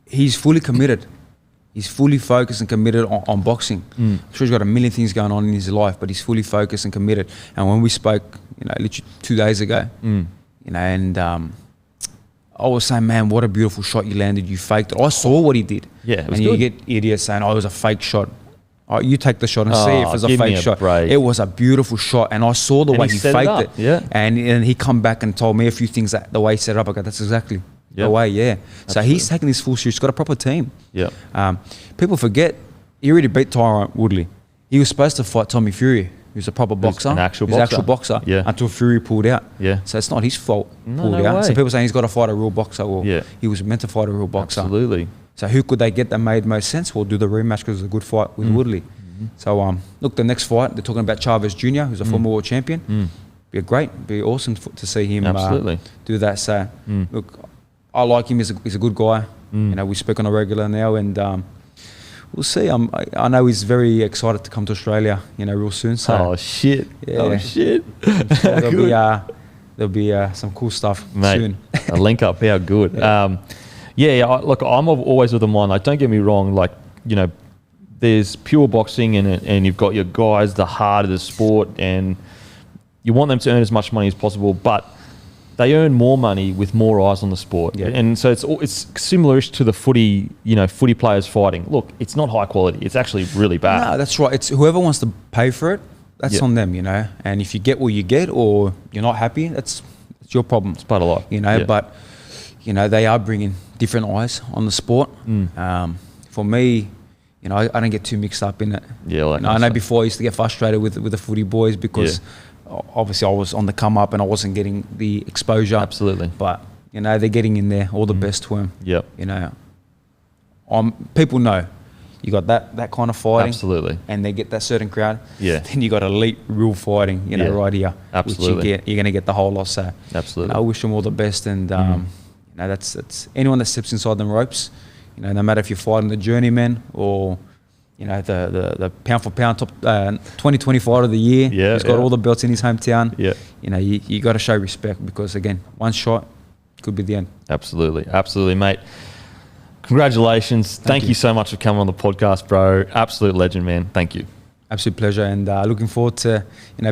He's fully committed. He's fully focused and committed on boxing. I'm sure he's got a million things going on in his life, but he's fully focused and committed. And when we spoke, literally 2 days ago, and I was saying, man, what a beautiful shot you landed. You faked it. I saw what he did. Yeah, it was and good. You get idiots saying, it was a fake shot. Oh, you take the shot and see if it's a fake shot. Break. It was a beautiful shot, and I saw the way he faked it. And he come back and told me a few things that the way he set it up. I go, that's exactly the way. So he's taking this full serious. He's got a proper team. People forget he already beat Tyron Woodley. He was supposed to fight Tommy Fury, who's a proper boxer. An actual boxer. Until Fury pulled out. So it's not his fault. Pulled out. Way. So people saying he's got to fight a real boxer. Well, he was meant to fight a real boxer. Absolutely. So who could they get that made most sense? We'll do the rematch because it's a good fight with Woodley. So look, the next fight, they're talking about Chavez Jr., who's a former world champion. Be awesome to see him do that. So look, I like him. He's a good guy. We speak on a regular now, and we'll see. I know he's very excited to come to Australia, real soon. So oh shit! There'll be some cool stuff soon. A link up, how good. Look, I'm always of the mind. Don't get me wrong. There's pure boxing, and you've got your guys, the heart of the sport, and you want them to earn as much money as possible, but they earn more money with more eyes on the sport. And so it's similar-ish to the footy, footy players fighting. Look, it's not high quality. It's actually really bad. No, that's right. It's whoever wants to pay for it, that's on them, And if you get what you get, or you're not happy, it's your problem. It's part of life. But, they are bringing different eyes on the sport. For me, I don't get too mixed up in it. I know before I used to get frustrated with the footy boys, because obviously I was on the come up and I wasn't getting the exposure. Absolutely. But, they're getting in there. All the best to them. People know you got that kind of fighting. Absolutely. And they get that certain crowd. Then you got elite real fighting, right here. Absolutely. Which you're going to get the whole lot. So absolutely. I wish them all the best. And, that's anyone that steps inside them ropes, no matter if you're fighting the journeyman or, the pound for pound top 2020 fighter of the year. He's got all the belts in his hometown. You got to show respect, because again, one shot could be the end. Absolutely, mate. Congratulations. Thank you so much for coming on the podcast, bro. Absolute legend, man. Thank you. Absolute pleasure, and looking forward to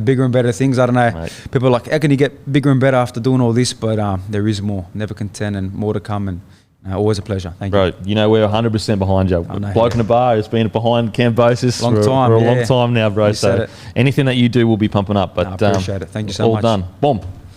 bigger and better things. I don't know. Mate. People are like, how can you get bigger and better after doing all this? But there is more. Never content, and more to come. And always a pleasure. Thank you, bro. You know we're 100% behind you. Bloke in the bar has been behind Kambosos for a long time now, bro. So anything that you do will be pumping up. But I appreciate it. Thank you so all much. done. Boom.